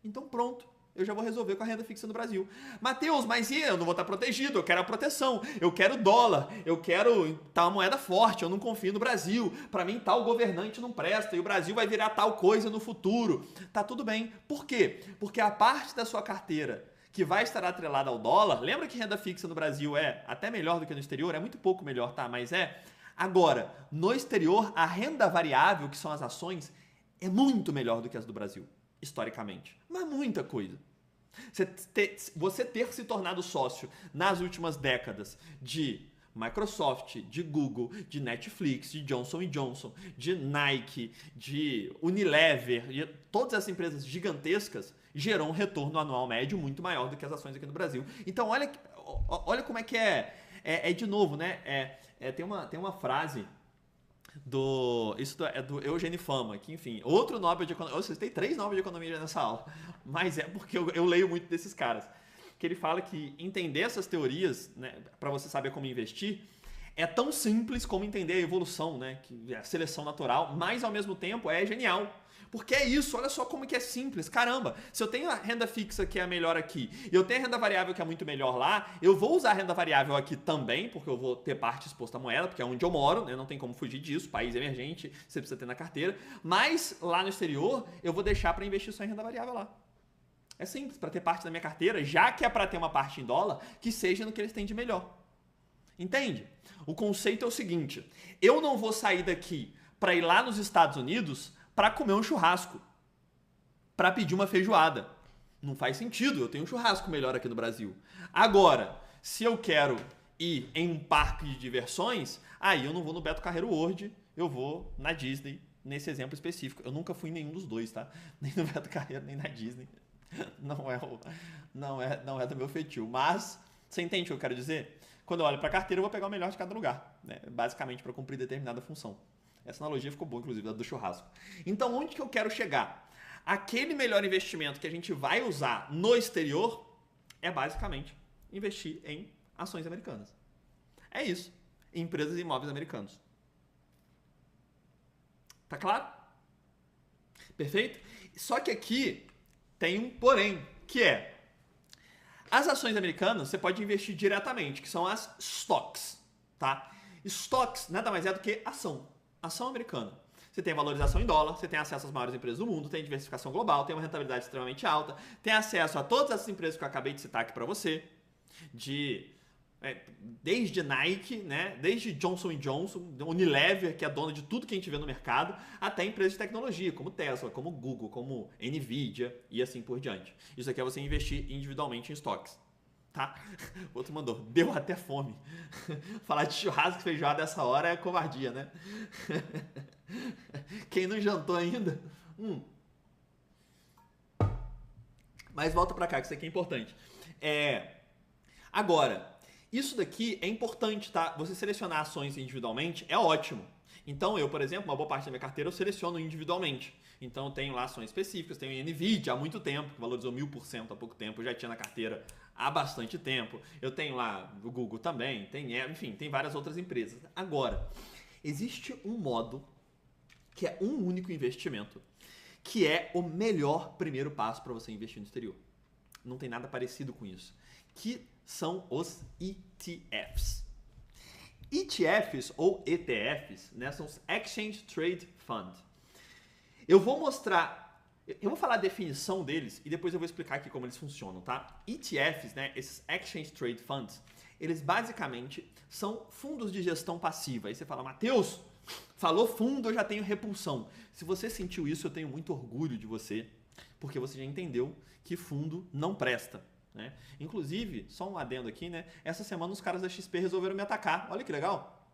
Então pronto, eu já vou resolver com a renda fixa no Brasil. Mateus, mas eu não vou estar protegido, eu quero a proteção, eu quero dólar, eu quero tal moeda forte, eu não confio no Brasil, para mim tal governante não presta e o Brasil vai virar tal coisa no futuro. Tá tudo bem. Por quê? Porque a parte da sua carteira que vai estar atrelada ao dólar, lembra que renda fixa no Brasil é até melhor do que no exterior? É muito pouco melhor, tá? Mas é. Agora, no exterior, a renda variável, que são as ações, é muito melhor do que as do Brasil, historicamente. Mas muita coisa. Você ter se tornado sócio nas últimas décadas de Microsoft, de Google, de Netflix, de Johnson & Johnson, de Nike, de Unilever, de todas essas empresas gigantescas, gerou um retorno anual médio muito maior do que as ações aqui no Brasil. Então olha como é que é de novo, né? Tem uma frase é do Eugênio Fama, que enfim, outro Nobel de Economia, vocês têm 3 Nobel de Economia nessa aula, mas é porque eu leio muito desses caras, que ele fala que entender essas teorias, né, para você saber como investir, é tão simples como entender a evolução, né, que é a seleção natural, mas ao mesmo tempo é genial. Porque é isso, olha só como que é simples. Caramba, se eu tenho a renda fixa que é a melhor aqui e eu tenho a renda variável que é muito melhor lá, eu vou usar a renda variável aqui também, porque eu vou ter parte exposta à moeda, porque é onde eu moro, né? Não tem como fugir disso, país emergente, você precisa ter na carteira. Mas lá no exterior, eu vou deixar para investir só em renda variável lá. É simples, para ter parte da minha carteira, já que é para ter uma parte em dólar, que seja no que eles têm de melhor. Entende? O conceito é o seguinte, eu não vou sair daqui para ir lá nos Estados Unidos para comer um churrasco, para pedir uma feijoada. Não faz sentido, eu tenho um churrasco melhor aqui no Brasil. Agora, se eu quero ir em um parque de diversões, aí eu não vou no Beto Carreiro World, eu vou na Disney, nesse exemplo específico. Eu nunca fui em nenhum dos dois, tá? Nem no Beto Carreiro, nem na Disney. Não é do meu feitio. Mas, você entende o que eu quero dizer? Quando eu olho para a carteira, eu vou pegar o melhor de cada lugar, né? Basicamente para cumprir determinada função. Essa analogia ficou boa, inclusive, da do churrasco. Então, onde que eu quero chegar? Aquele melhor investimento que a gente vai usar no exterior é basicamente investir em ações americanas. É isso. Em empresas e imóveis americanos. Tá claro? Perfeito? Só que aqui tem um porém, que é as ações americanas você pode investir diretamente, que são as stocks, tá? Stocks nada mais é do que ação americana. Você tem valorização em dólar, você tem acesso às maiores empresas do mundo, tem diversificação global, tem uma rentabilidade extremamente alta, tem acesso a todas essas empresas que eu acabei de citar aqui para você, desde Nike, né, desde Johnson & Johnson, Unilever, que é dona de tudo que a gente vê no mercado, até empresas de tecnologia, como Tesla, como Google, como Nvidia e assim por diante. Isso aqui é você investir individualmente em estoques. Tá? O outro mandou, deu até fome. Falar de churrasco e feijoada essa hora é covardia, né? Quem não jantou ainda? Mas volta pra cá, que isso aqui é importante. Agora, isso daqui é importante, tá? Você selecionar ações individualmente é ótimo. Então eu, por exemplo, uma boa parte da minha carteira eu seleciono individualmente. Então eu tenho lá ações específicas, tenho NVIDIA há muito tempo, que valorizou 1000% há pouco tempo, eu já tinha na carteira há bastante tempo. Eu tenho lá o Google também, enfim, tem várias outras empresas. Agora, existe um modo que é um único investimento, que é o melhor primeiro passo para você investir no exterior. Não tem nada parecido com isso. Que são os ETFs. ETFs ou ETFs, né, são os Exchange Trade Fund. Eu vou falar a definição deles e depois eu vou explicar aqui como eles funcionam, tá? ETFs, né, esses Exchange Trade Funds, eles basicamente são fundos de gestão passiva. Aí você fala, Matheus, falou fundo, eu já tenho repulsão. Se você sentiu isso, eu tenho muito orgulho de você, porque você já entendeu que fundo não presta. Né? Inclusive, só um adendo aqui, né? Essa semana os caras da XP resolveram me atacar. Olha que legal.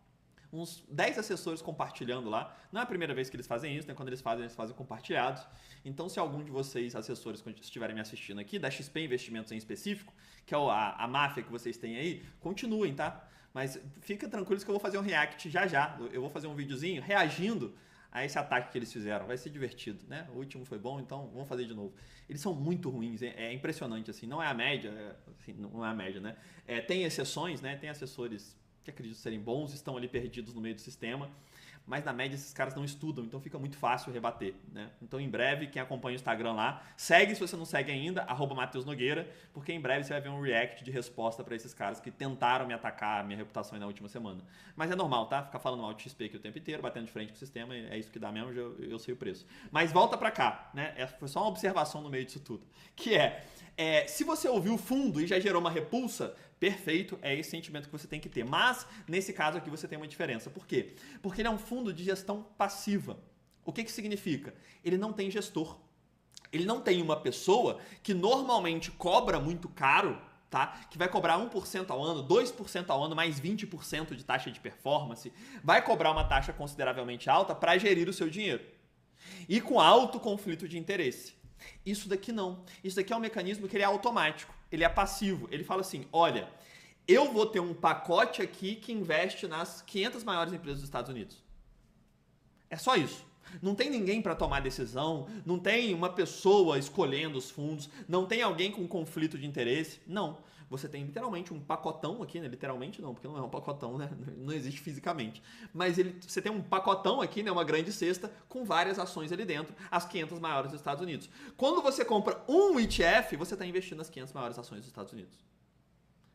Uns 10 assessores compartilhando lá. Não é a primeira vez que eles fazem isso, né? Quando eles fazem compartilhados. Então, se algum de vocês, assessores, quando estiverem me assistindo aqui, da XP Investimentos em específico, que é a máfia que vocês têm aí, continuem, tá? Mas fica tranquilos que eu vou fazer um react já. Eu vou fazer um videozinho reagindo a esse ataque que eles fizeram. Vai ser divertido, né? O último foi bom, então vamos fazer de novo. Eles são muito ruins, é impressionante, assim. Não é a média, assim, não é a média, né? Tem exceções, né? Tem assessores que acredito serem bons, estão ali perdidos no meio do sistema, mas na média esses caras não estudam, então fica muito fácil rebater, né? Então em breve, quem acompanha o Instagram lá, segue se você não segue ainda, @Matheus Nogueira, porque em breve você vai ver um react de resposta para esses caras que tentaram me atacar, a minha reputação aí na última semana. Mas é normal, tá? Ficar falando mal de XP aqui o tempo inteiro, batendo de frente com o sistema, é isso que dá mesmo, eu sei o preço. Mas volta para cá, né? Foi só uma observação no meio disso tudo, que se você ouviu o fundo e já gerou uma repulsa, perfeito, é esse sentimento que você tem que ter. Mas, nesse caso aqui, você tem uma diferença. Por quê? Porque ele é um fundo de gestão passiva. O que significa? Ele não tem gestor. Ele não tem uma pessoa que normalmente cobra muito caro, tá? Que vai cobrar 1% ao ano, 2% ao ano, mais 20% de taxa de performance. Vai cobrar uma taxa consideravelmente alta para gerir o seu dinheiro. E com alto conflito de interesse. Isso daqui não. Isso daqui é um mecanismo que ele é automático, ele é passivo. Ele fala assim, olha, eu vou ter um pacote aqui que investe nas 500 maiores empresas dos Estados Unidos. É só isso. Não tem ninguém para tomar decisão, não tem uma pessoa escolhendo os fundos, não tem alguém com conflito de interesse. Não. Você tem literalmente um pacotão aqui, né? Literalmente não, porque não é um pacotão, né? Não existe fisicamente. Mas você tem um pacotão aqui, né? Uma grande cesta com várias ações ali dentro, as 500 maiores dos Estados Unidos. Quando você compra um ETF, você está investindo nas 500 maiores ações dos Estados Unidos.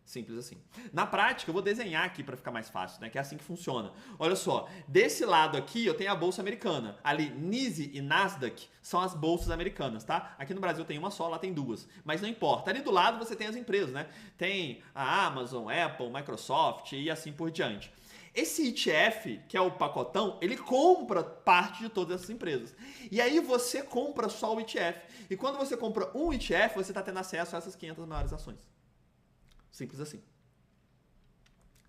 Simples assim. Na prática, eu vou desenhar aqui para ficar mais fácil, né? Que é assim que funciona. Olha só, desse lado aqui eu tenho a bolsa americana. Ali, NYSE e Nasdaq são as bolsas americanas, tá? Aqui no Brasil tem uma só, lá tem duas. Mas não importa. Ali do lado você tem as empresas, né? Tem a Amazon, Apple, Microsoft e assim por diante. Esse ETF, que é o pacotão, ele compra parte de todas essas empresas. E aí você compra só o ETF. E quando você compra um ETF, você está tendo acesso a essas 500 maiores ações. Simples assim.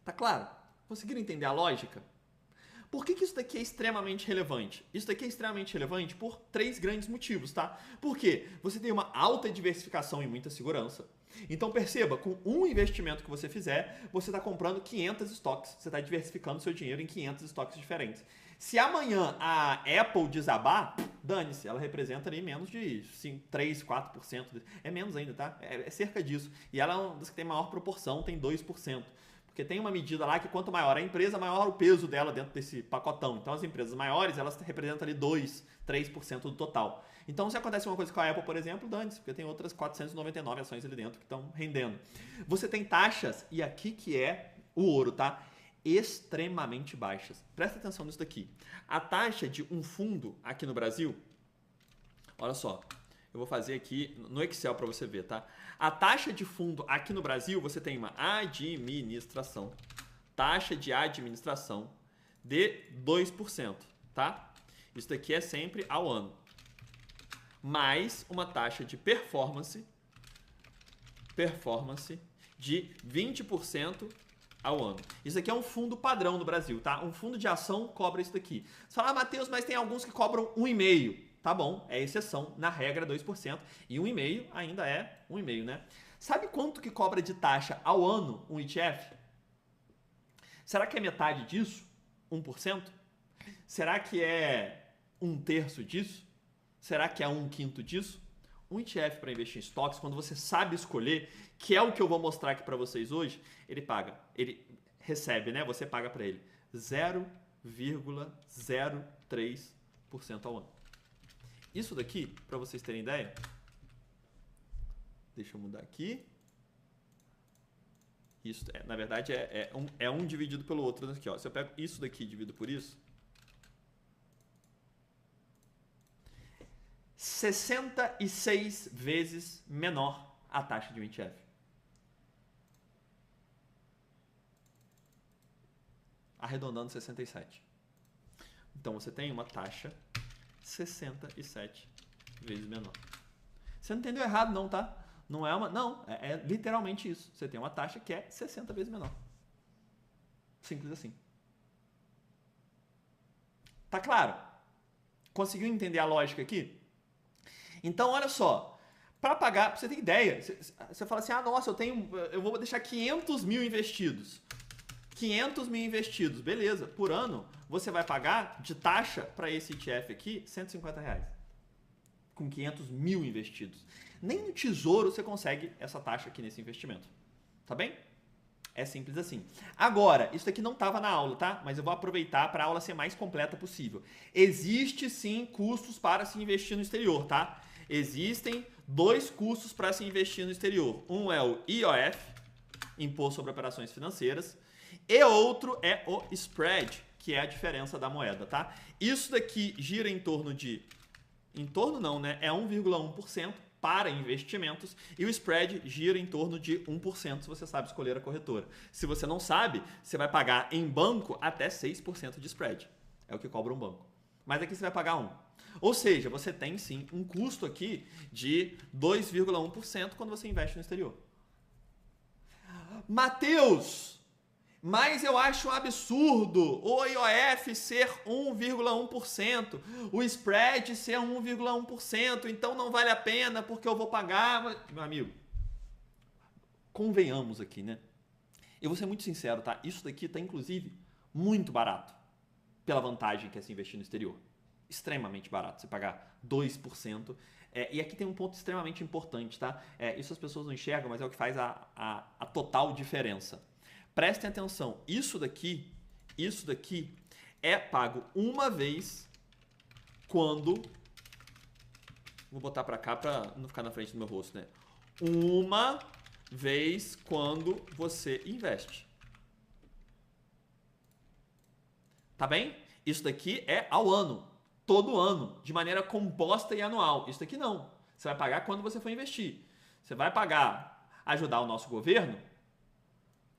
Tá claro? Conseguiram entender a lógica? Por que isso daqui é extremamente relevante? Isso daqui é extremamente relevante por 3 grandes motivos, tá? Por quê? Você tem uma alta diversificação e muita segurança. Então perceba, com um investimento que você fizer, você está comprando 500 estoques. Você está diversificando seu dinheiro em 500 estoques diferentes. Se amanhã a Apple desabar, dane-se, ela representa ali menos de 3, 4%. É menos ainda, tá? É cerca disso. E ela é uma das que tem maior proporção, tem 2%. Porque tem uma medida lá que quanto maior a empresa, maior o peso dela dentro desse pacotão. Então as empresas maiores, elas representam ali 2, 3% do total. Então se acontece uma coisa com a Apple, por exemplo, dane-se, porque tem outras 499 ações ali dentro que estão rendendo. Você tem taxas, e aqui que é o ouro, tá? Extremamente baixas. Presta atenção nisso daqui. A taxa de um fundo aqui no Brasil, olha só, eu vou fazer aqui no Excel para você ver, tá? A taxa de fundo aqui no Brasil, você tem uma administração, taxa de administração de 2%, tá? Isso daqui é sempre ao ano. Mais uma taxa de performance de 20% ao ano. Isso aqui é um fundo padrão no Brasil, tá? Um fundo de ação cobra isso daqui. Você fala, Matheus, mas tem alguns que cobram 1,5%. Tá bom, é exceção. Na regra, 2%. E 1,5% ainda é 1,5%, né? Sabe quanto que cobra de taxa ao ano um ETF? Será que é metade disso? 1%? Será que é 1/3 disso? Será que é 1/5 disso? Um ETF para investir em estoques, quando você sabe escolher, que é o que eu vou mostrar aqui para vocês hoje, ele recebe, né? Você paga para ele 0,03% ao ano. Isso daqui, para vocês terem ideia, deixa eu mudar aqui. Isso, na verdade, é um dividido pelo outro aqui, ó. Se eu pego isso daqui e divido por isso, 66 vezes menor a taxa de um ETF. Arredondando 67. Então você tem uma taxa 67 vezes menor. Você não entendeu errado não, tá? Não é uma... Não, é literalmente isso. Você tem uma taxa que é 60 vezes menor. Simples assim. Tá claro? Conseguiu entender a lógica aqui? Então, olha só. Para pagar, pra você ter ideia, você fala assim, ah, nossa, eu vou deixar 500 mil investidos. 500 mil investidos, beleza. Por ano, você vai pagar de taxa para esse ETF aqui R$150. Com 500 mil investidos. Nem no Tesouro você consegue essa taxa aqui nesse investimento. Tá bem? É simples assim. Agora, isso aqui não estava na aula, tá? Mas eu vou aproveitar para a aula ser mais completa possível. Existe sim custos para se investir no exterior, tá? Existem 2 custos para se investir no exterior. Um é o IOF, Imposto sobre Operações Financeiras, e outro é o spread, que é a diferença da moeda, tá? Isso daqui gira em torno de... Em torno não, né? É 1,1% para investimentos e o spread gira em torno de 1% se você sabe escolher a corretora. Se você não sabe, você vai pagar em banco até 6% de spread. É o que cobra um banco. Mas aqui você vai pagar 1%. Ou seja, você tem sim um custo aqui de 2,1% quando você investe no exterior. Matheus! Mas eu acho um absurdo o IOF ser 1,1%, o spread ser 1,1%, então não vale a pena porque eu vou pagar... Meu amigo, convenhamos aqui, né? Eu vou ser muito sincero, tá? Isso daqui tá, inclusive, muito barato pela vantagem que é se investir no exterior. Extremamente barato, você pagar 2%. E aqui tem um ponto extremamente importante, tá? Isso as pessoas não enxergam, mas é o que faz a total diferença. Prestem atenção, isso daqui é pago uma vez quando... Vou botar pra cá pra não ficar na frente do meu rosto, né? Uma vez quando você investe. Tá bem? Isso daqui é ao ano, todo ano, de maneira composta e anual. Isso daqui não. Você vai pagar quando você for investir. Você vai pagar, ajudar o nosso governo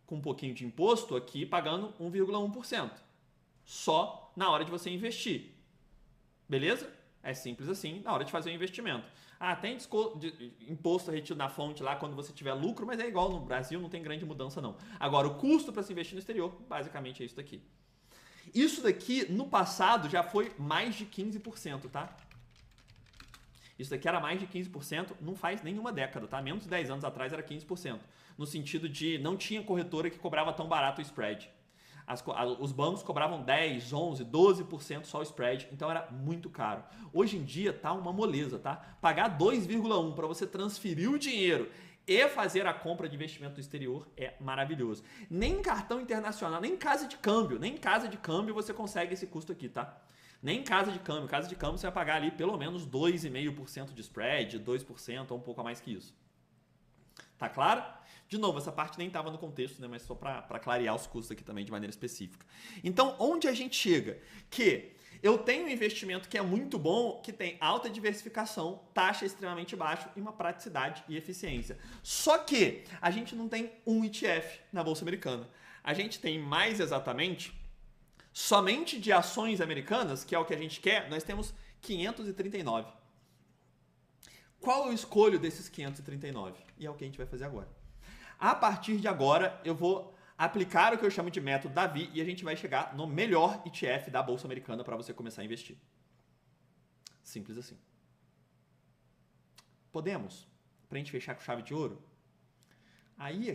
com um pouquinho de imposto aqui, pagando 1,1%. Só na hora de você investir. Beleza? É simples assim, na hora de fazer o investimento. Ah, tem imposto retido na fonte lá quando você tiver lucro, mas é igual no Brasil, não tem grande mudança não. Agora, o custo para se investir no exterior, basicamente é isso daqui. Isso daqui, no passado, já foi mais de 15%, tá? Isso daqui era mais de 15%, não faz nenhuma década, tá? Menos de 10 anos atrás era 15%. No sentido de não tinha corretora que cobrava tão barato o spread. Os bancos cobravam 10, 11, 12% só o spread, então era muito caro. Hoje em dia tá uma moleza, tá? Pagar 2,1 para você transferir o dinheiro e fazer a compra de investimento no exterior é maravilhoso. Nem cartão internacional, nem casa de câmbio você consegue esse custo aqui, tá? Nem casa de câmbio você vai pagar ali pelo menos 2,5% de spread, 2% ou um pouco a mais que isso. Tá claro? De novo, essa parte nem estava no contexto, né? Mas só para clarear os custos aqui também de maneira específica. Então, onde a gente chega? Que eu tenho um investimento que é muito bom, que tem alta diversificação, taxa extremamente baixa e uma praticidade e eficiência. Só que a gente não tem um ETF na Bolsa Americana. A gente tem mais exatamente, somente de ações americanas, que é o que a gente quer, nós temos 539. Qual eu escolho desses 539? E é o que a gente vai fazer agora. A partir de agora, eu vou aplicar o que eu chamo de método Davi e a gente vai chegar no melhor ETF da Bolsa Americana para você começar a investir. Simples assim. Podemos? Para a gente fechar com chave de ouro? Aí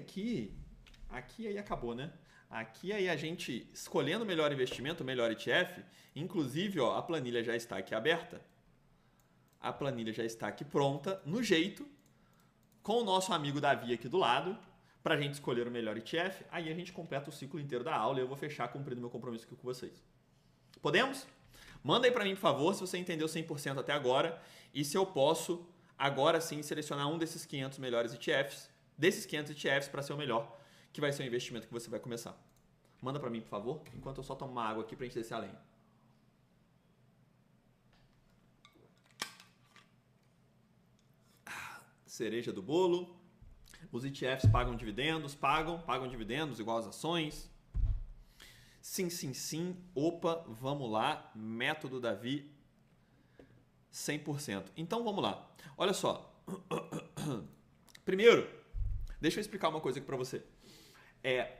acabou, né? Aqui aí a gente escolhendo o melhor investimento, o melhor ETF, inclusive ó, a planilha já está aqui aberta, a planilha já está aqui pronta, no jeito, com o nosso amigo Davi aqui do lado, para a gente escolher o melhor ETF, aí a gente completa o ciclo inteiro da aula e eu vou fechar cumprindo meu compromisso aqui com vocês. Podemos? Manda aí para mim, por favor, se você entendeu 100% até agora e se eu posso, agora sim, selecionar um desses 500 melhores ETFs, para ser o melhor, que vai ser o investimento que você vai começar. Manda para mim, por favor, enquanto eu só tomo uma água aqui para a gente descer a lenha. Cereja do bolo. Os ETFs pagam dividendos, pagam dividendos igual às ações. Sim. Opa, vamos lá. Método Davi 100%. Então vamos lá. Olha só. Primeiro, deixa eu explicar uma coisa aqui para você.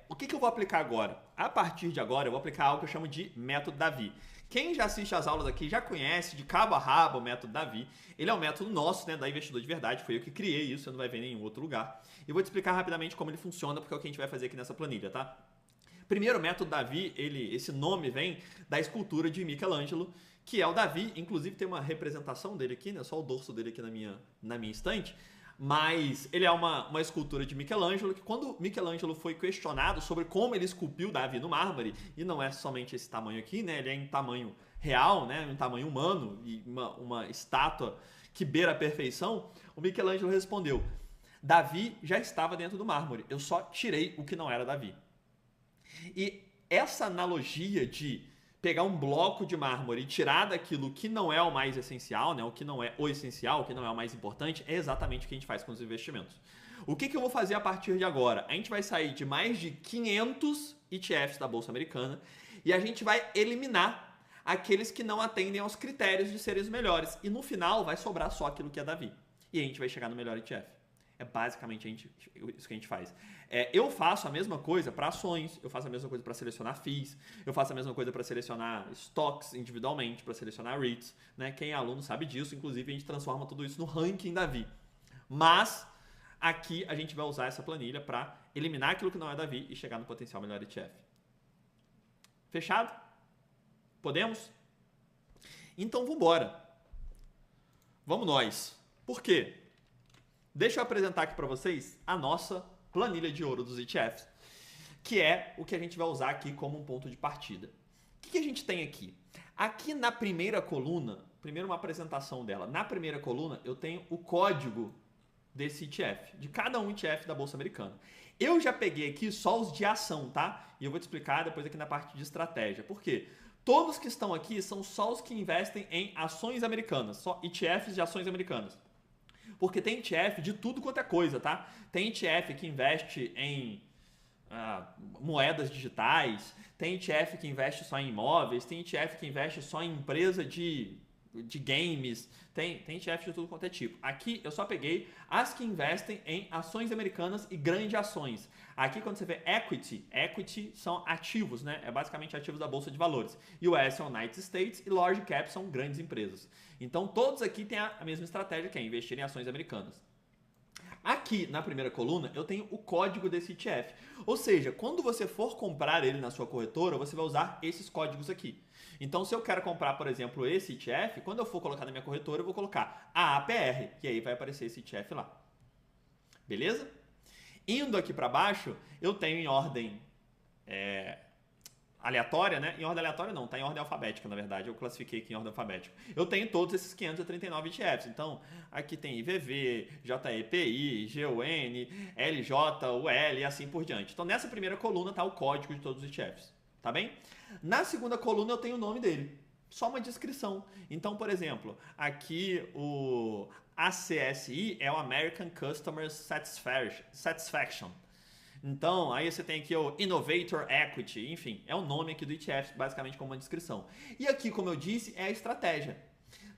O que eu vou aplicar agora? A partir de agora, eu vou aplicar algo que eu chamo de método Davi. Quem já assiste às aulas aqui já conhece de cabo a rabo o método Davi. Ele é um método nosso, né, da Investidor de Verdade. Foi eu que criei isso, você não vai ver em nenhum outro lugar. E vou te explicar rapidamente como ele funciona, porque é o que a gente vai fazer aqui nessa planilha, tá? Primeiro, o método Davi, esse nome vem da escultura de Michelangelo, que é o Davi. Inclusive tem uma representação dele aqui, né? Só o dorso dele aqui na minha estante. Mas ele é uma escultura de Michelangelo, que quando Michelangelo foi questionado sobre como ele esculpiu Davi no mármore, e não é somente esse tamanho aqui, né? Ele é em tamanho real, né? Em tamanho humano, e uma estátua que beira a perfeição, o Michelangelo respondeu: Davi já estava dentro do mármore, eu só tirei o que não era Davi. E essa analogia de pegar um bloco de mármore e tirar daquilo que não é o mais essencial, né? O que não é o essencial, o que não é o mais importante, é exatamente o que a gente faz com os investimentos. O que eu vou fazer a partir de agora? A gente vai sair de mais de 500 ETFs da Bolsa Americana e a gente vai eliminar aqueles que não atendem aos critérios de serem os melhores. E no final vai sobrar só aquilo que é Davi. E a gente vai chegar no melhor ETF. É basicamente isso que a gente faz. Eu faço a mesma coisa para ações, eu faço a mesma coisa para selecionar FIIs, eu faço a mesma coisa para selecionar stocks individualmente, para selecionar REITs. Né? Quem é aluno sabe disso, inclusive a gente transforma tudo isso no ranking Davi. Mas aqui a gente vai usar essa planilha para eliminar aquilo que não é Davi e chegar no potencial melhor ETF. Fechado? Podemos? Então vamos embora. Vamos nós. Por quê? Deixa eu apresentar aqui para vocês a nossa planilha de ouro dos ETFs, que é o que a gente vai usar aqui como um ponto de partida. O que a gente tem aqui? Aqui na primeira coluna, primeiro uma apresentação dela. Na primeira coluna eu tenho o código desse ETF, de cada um ETF da Bolsa Americana. Eu já peguei aqui só os de ação, tá? E eu vou te explicar depois aqui na parte de estratégia. Por quê? Todos que estão aqui são só os que investem em ações americanas, só ETFs de ações americanas. Porque tem ETF de tudo quanto é coisa, tá? Tem ETF que investe em moedas digitais, tem ETF que investe só em imóveis, tem ETF que investe só em empresa de games, tem ETF de tudo quanto é tipo. Aqui eu só peguei as que investem em ações americanas e grandes ações. Aqui quando você vê equity são ativos, né? É basicamente ativos da Bolsa de Valores. US são United States e large cap são grandes empresas. Então todos aqui têm a mesma estratégia, que é investir em ações americanas. Aqui na primeira coluna eu tenho o código desse ETF. Ou seja, quando você for comprar ele na sua corretora, você vai usar esses códigos aqui. Então se eu quero comprar, por exemplo, esse ETF, quando eu for colocar na minha corretora, eu vou colocar AAPR, e aí vai aparecer esse ETF lá. Beleza? Indo aqui para baixo, eu tenho em ordem aleatória, né? Em ordem aleatória não, tá em ordem alfabética, na verdade. Eu classifiquei aqui em ordem alfabética. Eu tenho todos esses 539 ETFs. Então, aqui tem IVV, JEPI, GUN, LJ, UL e assim por diante. Então, nessa primeira coluna tá o código de todos os ETFs, tá bem? Na segunda coluna eu tenho o nome dele. Só uma descrição. Então, por exemplo, aqui o ACSI é o American Customer Satisfaction. Então, aí você tem aqui o Innovator Equity, enfim, é o nome aqui do ETF, basicamente como uma descrição. E aqui, como eu disse, é a estratégia.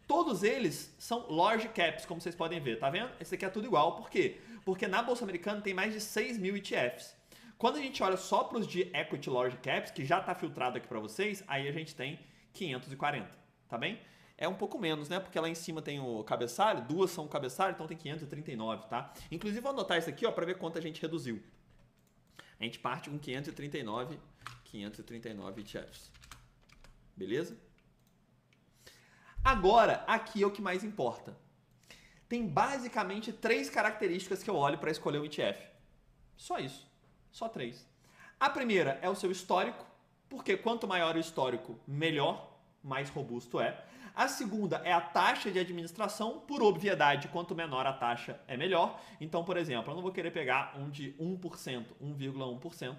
Todos eles são large caps, como vocês podem ver, tá vendo? Esse aqui é tudo igual, por quê? Porque na Bolsa Americana tem mais de 6 mil ETFs. Quando a gente olha só para os de Equity Large Caps, que já está filtrado aqui para vocês, aí a gente tem 540, tá bem? É um pouco menos, né? Porque lá em cima tem o cabeçalho, duas são o cabeçalho, então tem 539, tá? Inclusive, vou anotar isso aqui, ó, para ver quanto a gente reduziu. A A gente parte com 539 ETFs. Beleza? Agora, aqui é o que mais importa. Tem basicamente 3 características que eu olho para escolher um ETF. Só isso. Só 3. A primeira é o seu histórico, porque quanto maior o histórico, melhor, mais robusto é. A segunda é a taxa de administração, por obviedade, quanto menor a taxa é melhor. Então, por exemplo, eu não vou querer pegar um de 1%, 1,1%.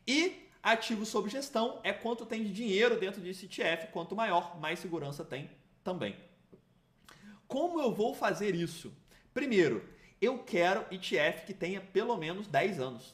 E ativo sob gestão é quanto tem de dinheiro dentro desse ETF, quanto maior, mais segurança tem também. Como eu vou fazer isso? Primeiro, eu quero ETF que tenha pelo menos 10 anos.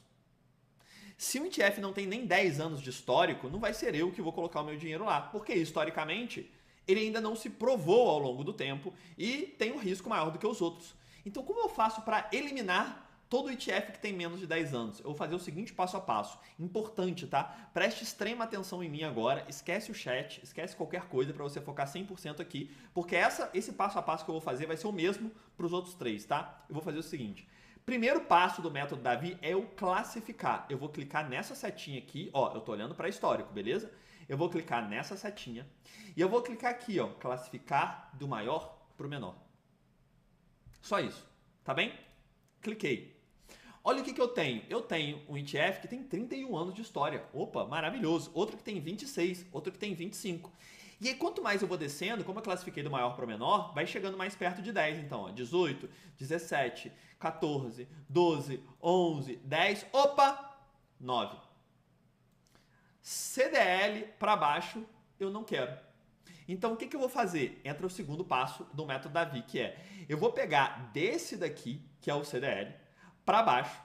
Se um ETF não tem nem 10 anos de histórico, não vai ser eu que vou colocar o meu dinheiro lá, porque historicamente ele ainda não se provou ao longo do tempo e tem um risco maior do que os outros. Então, como eu faço para eliminar todo ETF que tem menos de 10 anos? Eu vou fazer o seguinte passo a passo. Importante, tá? Preste extrema atenção em mim agora. Esquece o chat, esquece qualquer coisa para você focar 100% aqui, porque esse passo a passo que eu vou fazer vai ser o mesmo para os outros 3, tá? Eu vou fazer o seguinte. Primeiro passo do método Davi é o classificar. Eu vou clicar nessa setinha aqui, ó, eu tô olhando para histórico, beleza? Eu vou clicar nessa setinha e eu vou clicar aqui, ó, classificar do maior para o menor. Só isso, tá bem? Cliquei. Olha o que eu tenho. Eu tenho um ETF que tem 31 anos de história. Opa, maravilhoso. Outro que tem 26, outro que tem 25. E aí, quanto mais eu vou descendo, como eu classifiquei do maior para o menor, vai chegando mais perto de 10. Então, ó, 18, 17, 14, 12, 11, 10, opa, 9. CDL para baixo, eu não quero. Então, o que eu vou fazer? Entra o segundo passo do método Davi, que é, eu vou pegar desse daqui, que é o CDL, para baixo,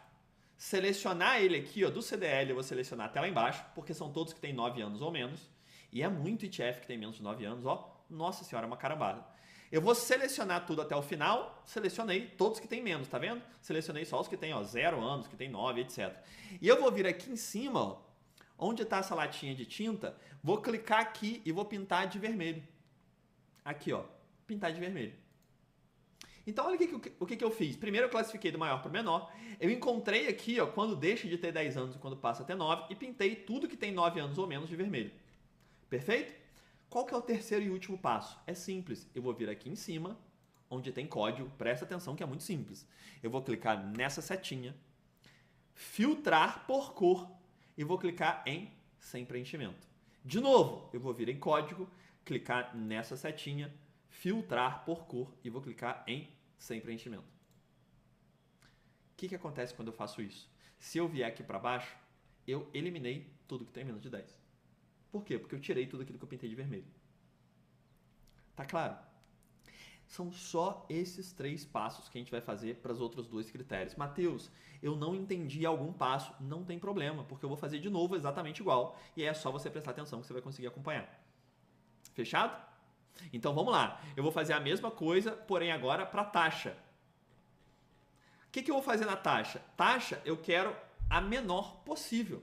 selecionar ele aqui, ó, do CDL, eu vou selecionar até lá embaixo, porque são todos que têm 9 anos ou menos, e é muito ETF que tem menos de 9 anos, ó, nossa senhora, é uma carambada. Eu vou selecionar tudo até o final, selecionei todos que têm menos, tá vendo? Selecionei só os que têm, ó, 0 anos, que têm 9, etc. E eu vou vir aqui em cima, ó, onde está essa latinha de tinta, vou clicar aqui e vou pintar de vermelho. Aqui, ó, pintar de vermelho. Então, olha o que eu fiz. Primeiro eu classifiquei do maior para o menor. Eu encontrei aqui, ó, quando deixa de ter 10 anos e quando passa a ter 9, e pintei tudo que tem 9 anos ou menos de vermelho. Perfeito? Qual que é o terceiro e último passo? É simples. Eu vou vir aqui em cima, onde tem código. Presta atenção que é muito simples. Eu vou clicar nessa setinha, filtrar por cor, e vou clicar em sem preenchimento. De novo, eu vou vir em código, clicar nessa setinha, filtrar por cor e vou clicar em sem preenchimento. O que acontece quando eu faço isso? Se eu vier aqui para baixo, eu eliminei tudo que tem menos de 10. Por quê? Porque eu tirei tudo aquilo que eu pintei de vermelho. Tá claro? São só esses 3 passos que a gente vai fazer para os outros 2 critérios. Mateus, eu não entendi algum passo. Não tem problema, porque eu vou fazer de novo exatamente igual. E aí é só você prestar atenção que você vai conseguir acompanhar. Fechado? Então vamos lá. Eu vou fazer a mesma coisa, porém agora para taxa. O que eu vou fazer na taxa? Taxa eu quero a menor possível.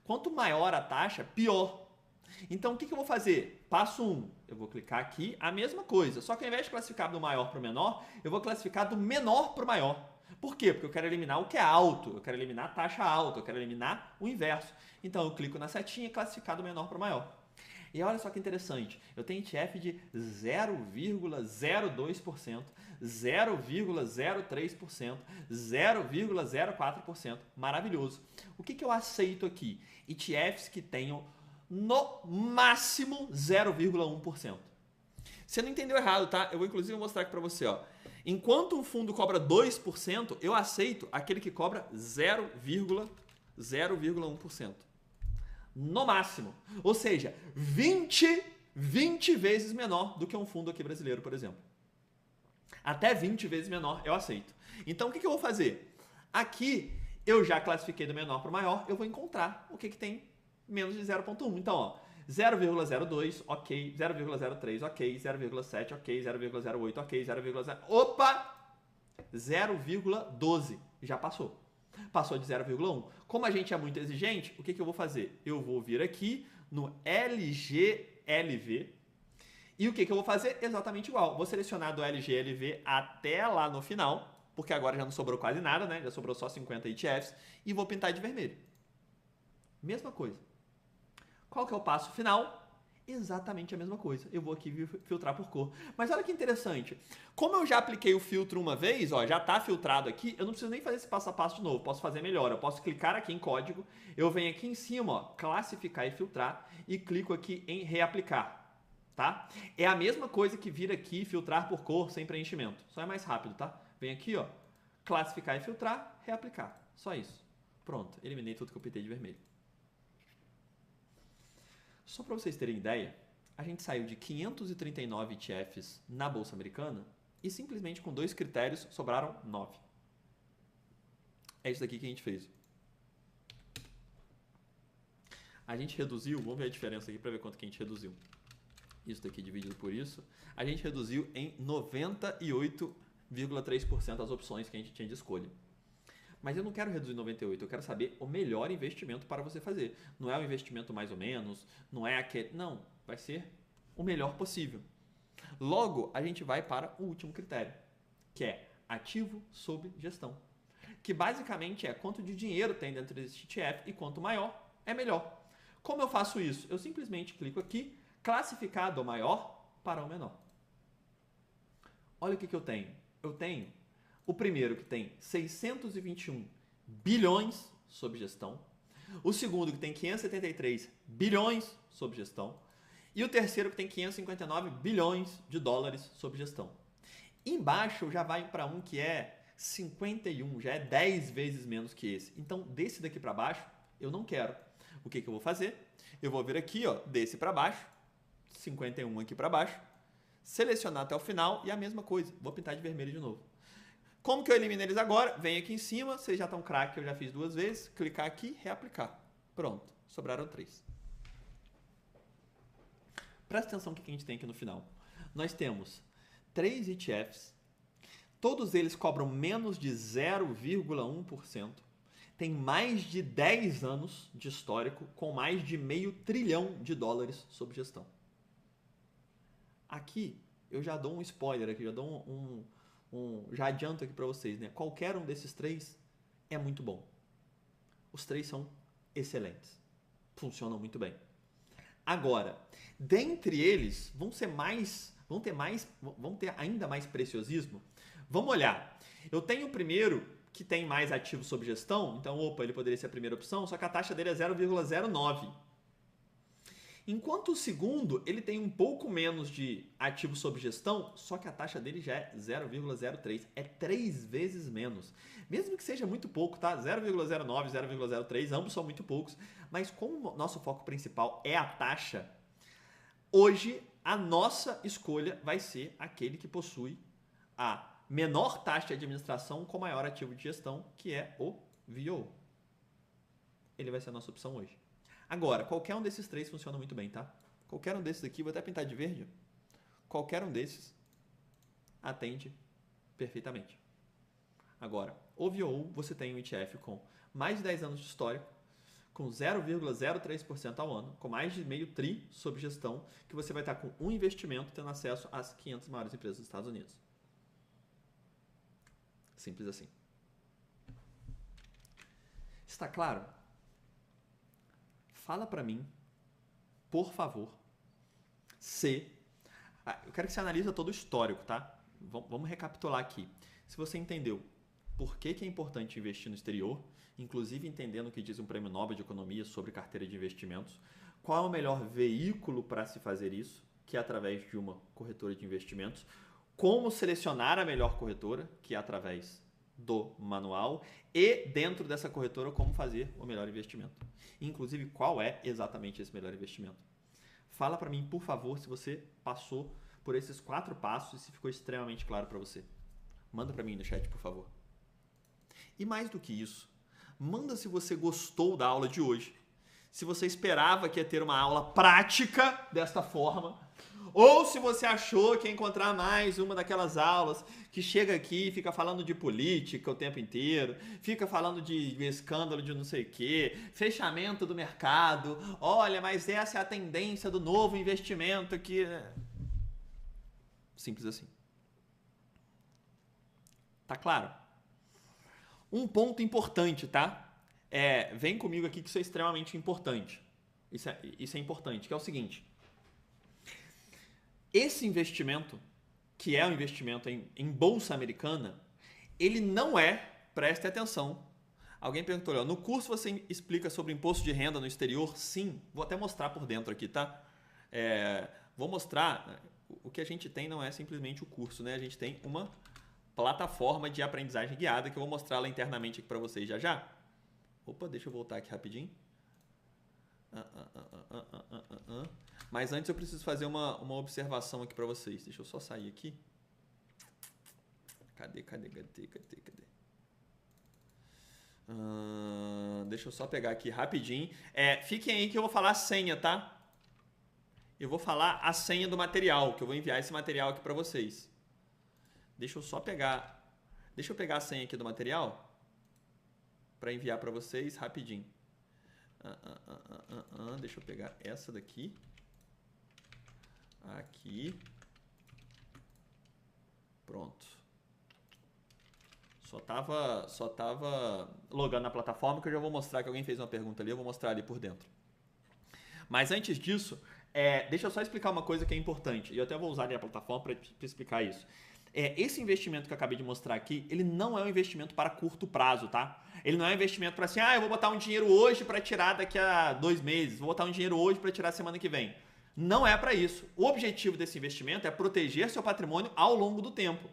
Quanto maior a taxa, pior. Então, o que eu vou fazer? Passo 1, eu vou clicar aqui, a mesma coisa, só que ao invés de classificar do maior para o menor, eu vou classificar do menor para o maior. Por quê? Porque eu quero eliminar o que é alto, eu quero eliminar a taxa alta, eu quero eliminar o inverso. Então, eu clico na setinha e classificar do menor para o maior. E olha só que interessante, eu tenho ETF de 0,02%, 0,03%, 0,04%, maravilhoso. O que eu aceito aqui? ETFs que tenham no máximo 0,1%. Você não entendeu errado, tá? Eu vou inclusive mostrar aqui para você, ó. Enquanto um fundo cobra 2%, eu aceito aquele que cobra 0,1%. No máximo. Ou seja, 20 vezes menor do que um fundo aqui brasileiro, por exemplo. Até 20 vezes menor eu aceito. Então, o que eu vou fazer? Aqui, eu já classifiquei do menor para o maior, eu vou encontrar o que tem menos de 0,1. Então, ó, 0,02, ok, 0,03, ok, 0,7, ok, 0,08, ok, 0,0... Opa! 0,12. Já passou. Passou de 0,1. Como a gente é muito exigente, o que eu vou fazer? Eu vou vir aqui no LGLV e o que eu vou fazer? Exatamente igual. Vou selecionar do LGLV até lá no final, porque agora já não sobrou quase nada, né? Já sobrou só 50 ETFs e vou pintar de vermelho. Mesma coisa. Qual que é o passo final? Exatamente a mesma coisa. Eu vou aqui filtrar por cor. Mas olha que interessante. Como eu já apliquei o filtro uma vez, ó, já está filtrado aqui, eu não preciso nem fazer esse passo a passo de novo. Posso fazer melhor. Eu posso clicar aqui em código, eu venho aqui em cima, ó, classificar e filtrar, e clico aqui em reaplicar. Tá? É a mesma coisa que vir aqui filtrar por cor sem preenchimento. Só é mais rápido, tá? Vem aqui, ó, classificar e filtrar, reaplicar. Só isso. Pronto, eliminei tudo que eu pintei de vermelho. Só para vocês terem ideia, a gente saiu de 539 ETFs na Bolsa Americana e simplesmente com 2 critérios sobraram 9. É isso daqui que a gente fez. A gente reduziu, vamos ver a diferença aqui para ver quanto que a gente reduziu. Isso daqui dividido por isso, a gente reduziu em 98,3% as opções que a gente tinha de escolha. Mas eu não quero reduzir 98, eu quero saber o melhor investimento para você fazer. Não é o investimento mais ou menos, não é aquele... Não, vai ser o melhor possível. Logo, a gente vai para o último critério, que é ativo sob gestão. Que basicamente é quanto de dinheiro tem dentro desse ETF e quanto maior é melhor. Como eu faço isso? Eu simplesmente clico aqui, classificar do maior para o menor. Olha o que eu tenho. Eu tenho o primeiro que tem 621 bilhões sob gestão. O segundo que tem 573 bilhões sob gestão. E o terceiro que tem 559 bilhões de dólares sob gestão. Embaixo já vai para um que é 51, já é 10 vezes menos que esse. Então, desse daqui para baixo, eu não quero. O que eu vou fazer? Eu vou vir aqui, ó, desse para baixo, 51 aqui para baixo, selecionar até o final e a mesma coisa. Vou pintar de vermelho de novo. Como que eu elimino eles agora? Venho aqui em cima, vocês já estão craque, eu já fiz 2 vezes, clicar aqui, reaplicar. Pronto, sobraram 3. Presta atenção no que a gente tem aqui no final. Nós temos 3 ETFs, todos eles cobram menos de 0,1%, tem mais de 10 anos de histórico, com mais de $500 bilhão sob gestão. Aqui, eu já dou um spoiler, aqui, já dou já adianto aqui para vocês, né? Qualquer um desses 3 é muito bom. Os 3 são excelentes. Funcionam muito bem. Agora, dentre eles, vão ter ainda mais preciosismo. Vamos olhar. Eu tenho o primeiro que tem mais ativo sob gestão, então, ele poderia ser a primeira opção, só que a taxa dele é 0,09. Enquanto o segundo, ele tem um pouco menos de ativo sob gestão, só que a taxa dele já é 0,03. É 3 vezes menos. Mesmo que seja muito pouco, tá? 0,09, 0,03, ambos são muito poucos. Mas como o nosso foco principal é a taxa, hoje a nossa escolha vai ser aquele que possui a menor taxa de administração com maior ativo de gestão, que é o VO. Ele vai ser a nossa opção hoje. Agora, qualquer um desses 3 funciona muito bem, tá? Qualquer um desses aqui, vou até pintar de verde. Qualquer um desses atende perfeitamente. Agora, o VOU, você tem um ETF com mais de 10 anos de histórico, com 0,03% ao ano, com mais de $500 bilhão sob gestão, que você vai estar com um investimento tendo acesso às 500 maiores empresas dos Estados Unidos. Simples assim. Está claro? Fala para mim, por favor, eu quero que você analise todo o histórico, tá? Vamos recapitular aqui. Se você entendeu por que é importante investir no exterior, inclusive entendendo o que diz um prêmio Nobel de Economia sobre carteira de investimentos, qual é o melhor veículo para se fazer isso, que é através de uma corretora de investimentos, como selecionar a melhor corretora, que é através do manual, e dentro dessa corretora como fazer o melhor investimento. Inclusive, qual é exatamente esse melhor investimento? Fala para mim, por favor, se você passou por esses 4 passos e se ficou extremamente claro para você. Manda para mim no chat, por favor. E mais do que isso, manda se você gostou da aula de hoje, se você esperava que ia ter uma aula prática desta forma, ou se você achou que ia encontrar mais uma daquelas aulas que chega aqui e fica falando de política o tempo inteiro, fica falando de escândalo de não sei o quê, fechamento do mercado, olha, mas essa é a tendência do novo investimento que... Simples assim. Tá claro? Um ponto importante, tá? vem comigo aqui que isso é extremamente importante. Isso é importante, que é o seguinte. Esse investimento, que é um investimento em bolsa americana, ele não é, preste atenção. Alguém perguntou, no curso você explica sobre imposto de renda no exterior? Sim, vou até mostrar por dentro aqui, tá? Vou mostrar, o que a gente tem não é simplesmente o curso, né? A gente tem uma plataforma de aprendizagem guiada que eu vou mostrar ela internamente aqui para vocês já já. Opa, deixa eu voltar aqui rapidinho. Mas antes eu preciso fazer uma observação aqui para vocês. Deixa eu só sair aqui. Cadê? Deixa eu só pegar aqui rapidinho. Fiquem aí que eu vou falar a senha, tá? Eu vou falar a senha do material, que eu vou enviar esse material aqui para vocês. Deixa eu pegar a senha aqui do material para enviar para vocês rapidinho. Deixa eu pegar essa daqui. Aqui. Pronto. Só tava logando na plataforma que eu já vou mostrar que alguém fez uma pergunta ali, eu vou mostrar ali por dentro. Mas antes disso, deixa eu só explicar uma coisa que é importante. E eu até vou usar ali a plataforma para explicar isso. Esse investimento que eu acabei de mostrar aqui, ele não é um investimento para curto prazo, tá? Ele não é um investimento para assim, eu vou botar um dinheiro hoje para tirar daqui a 2 meses, vou botar um dinheiro hoje para tirar semana que vem. Não é para isso. O objetivo desse investimento é proteger seu patrimônio ao longo do tempo.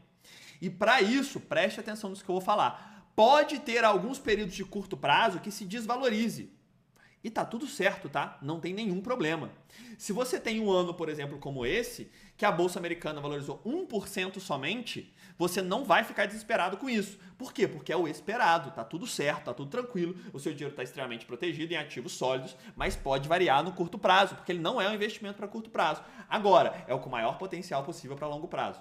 E para isso, preste atenção nisso que eu vou falar. Pode ter alguns períodos de curto prazo que se desvalorize. E tá tudo certo, tá? Não tem nenhum problema. Se você tem um ano, por exemplo, como esse, que a Bolsa Americana valorizou 1% somente, você não vai ficar desesperado com isso. Por quê? Porque é o esperado, tá tudo certo, tá tudo tranquilo, o seu dinheiro está extremamente protegido em ativos sólidos, mas pode variar no curto prazo, porque ele não é um investimento para curto prazo. Agora, é o com maior potencial possível para longo prazo.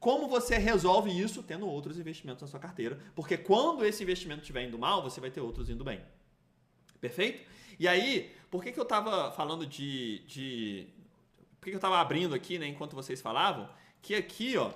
Como você resolve isso? Tendo outros investimentos na sua carteira, porque quando esse investimento estiver indo mal, você vai ter outros indo bem. Perfeito? E aí, por que eu estava falando por que eu estava abrindo aqui, né, enquanto vocês falavam? Que aqui, ó,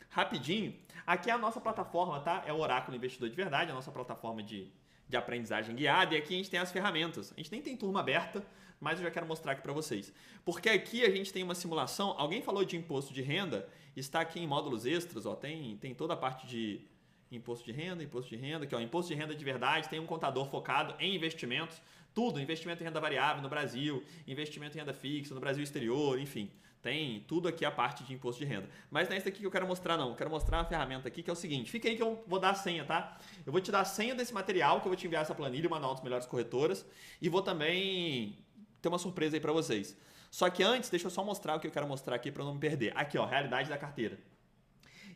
rapidinho, aqui é a nossa plataforma, tá? É o Oráculo Investidor de Verdade, a nossa plataforma de aprendizagem guiada. E aqui a gente tem as ferramentas. A gente nem tem turma aberta, mas eu já quero mostrar aqui para vocês. Porque aqui a gente tem uma simulação. Alguém falou de imposto de renda, está aqui em módulos extras, ó, tem toda a parte de imposto de renda, aqui, ó, imposto de renda de verdade, tem um contador focado em investimentos, tudo, investimento em renda variável no Brasil, investimento em renda fixa no Brasil exterior, enfim, tem tudo aqui a parte de imposto de renda. Mas não é isso aqui que eu quero mostrar não, eu quero mostrar uma ferramenta aqui que é o seguinte, fica aí que eu vou dar a senha, tá? Eu vou te dar a senha desse material, que eu vou te enviar essa planilha, o Manual das Melhores Corretoras, e vou também ter uma surpresa aí para vocês. Só que antes, deixa eu só mostrar o que eu quero mostrar aqui para não me perder. Aqui, ó, realidade da carteira.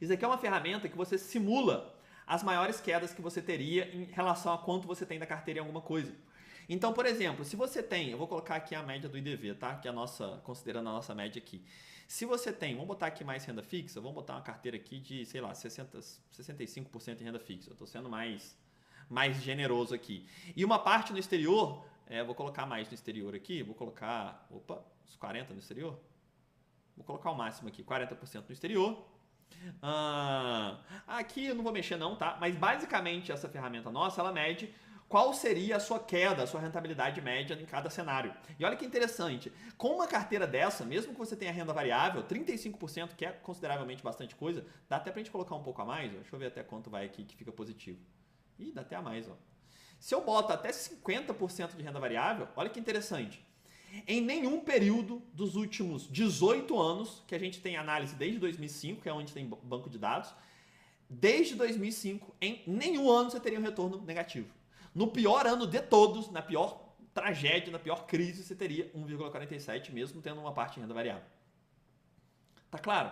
Isso aqui é uma ferramenta que você simula as maiores quedas que você teria em relação a quanto você tem da carteira em alguma coisa. Então, por exemplo, se você tem, eu vou colocar aqui a média do IDV, tá? Que é a nossa, considerando a nossa média aqui. Se você tem, vamos botar aqui mais renda fixa, vamos botar uma carteira aqui de, sei lá, 65% em renda fixa. Eu estou sendo mais generoso aqui. E uma parte no exterior, vou colocar mais no exterior aqui, vou colocar, uns 40% no exterior. Vou colocar o máximo aqui, 40% no exterior. Aqui eu não vou mexer não, tá? Mas basicamente essa ferramenta nossa, ela mede qual seria a sua queda, a sua rentabilidade média em cada cenário. E olha que interessante, com uma carteira dessa, mesmo que você tenha renda variável, 35%, que é consideravelmente bastante coisa, dá até pra gente colocar um pouco a mais, ó. Deixa eu ver até quanto vai aqui que fica positivo. Ih, dá até a mais, ó. Se eu boto até 50% de renda variável, olha que interessante. Em nenhum período dos últimos 18 anos, que a gente tem análise desde 2005, que é onde tem banco de dados, desde 2005, em nenhum ano você teria um retorno negativo. No pior ano de todos, na pior tragédia, na pior crise, você teria 1,47, mesmo tendo uma parte de renda variável. Tá claro?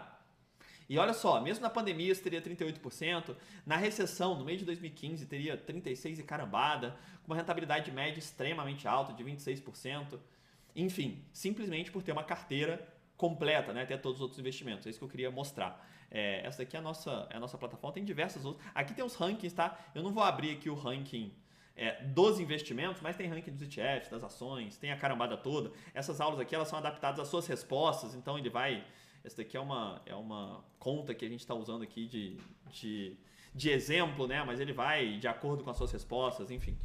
E olha só, mesmo na pandemia você teria 38%, na recessão, no mês de 2015, teria 36% e carambada, com uma rentabilidade média extremamente alta, de 26%. Enfim, simplesmente por ter uma carteira completa, né? Ter todos os outros investimentos. É isso que eu queria mostrar. Essa daqui é a nossa plataforma, tem diversas outras. Aqui tem os rankings, tá? Eu não vou abrir aqui o ranking dos investimentos, mas tem ranking dos ETFs, das ações, tem a carambada toda. Essas aulas aqui, elas são adaptadas às suas respostas, então ele vai... Essa daqui é uma conta que a gente está usando aqui de exemplo, né? Mas ele vai de acordo com as suas respostas, enfim.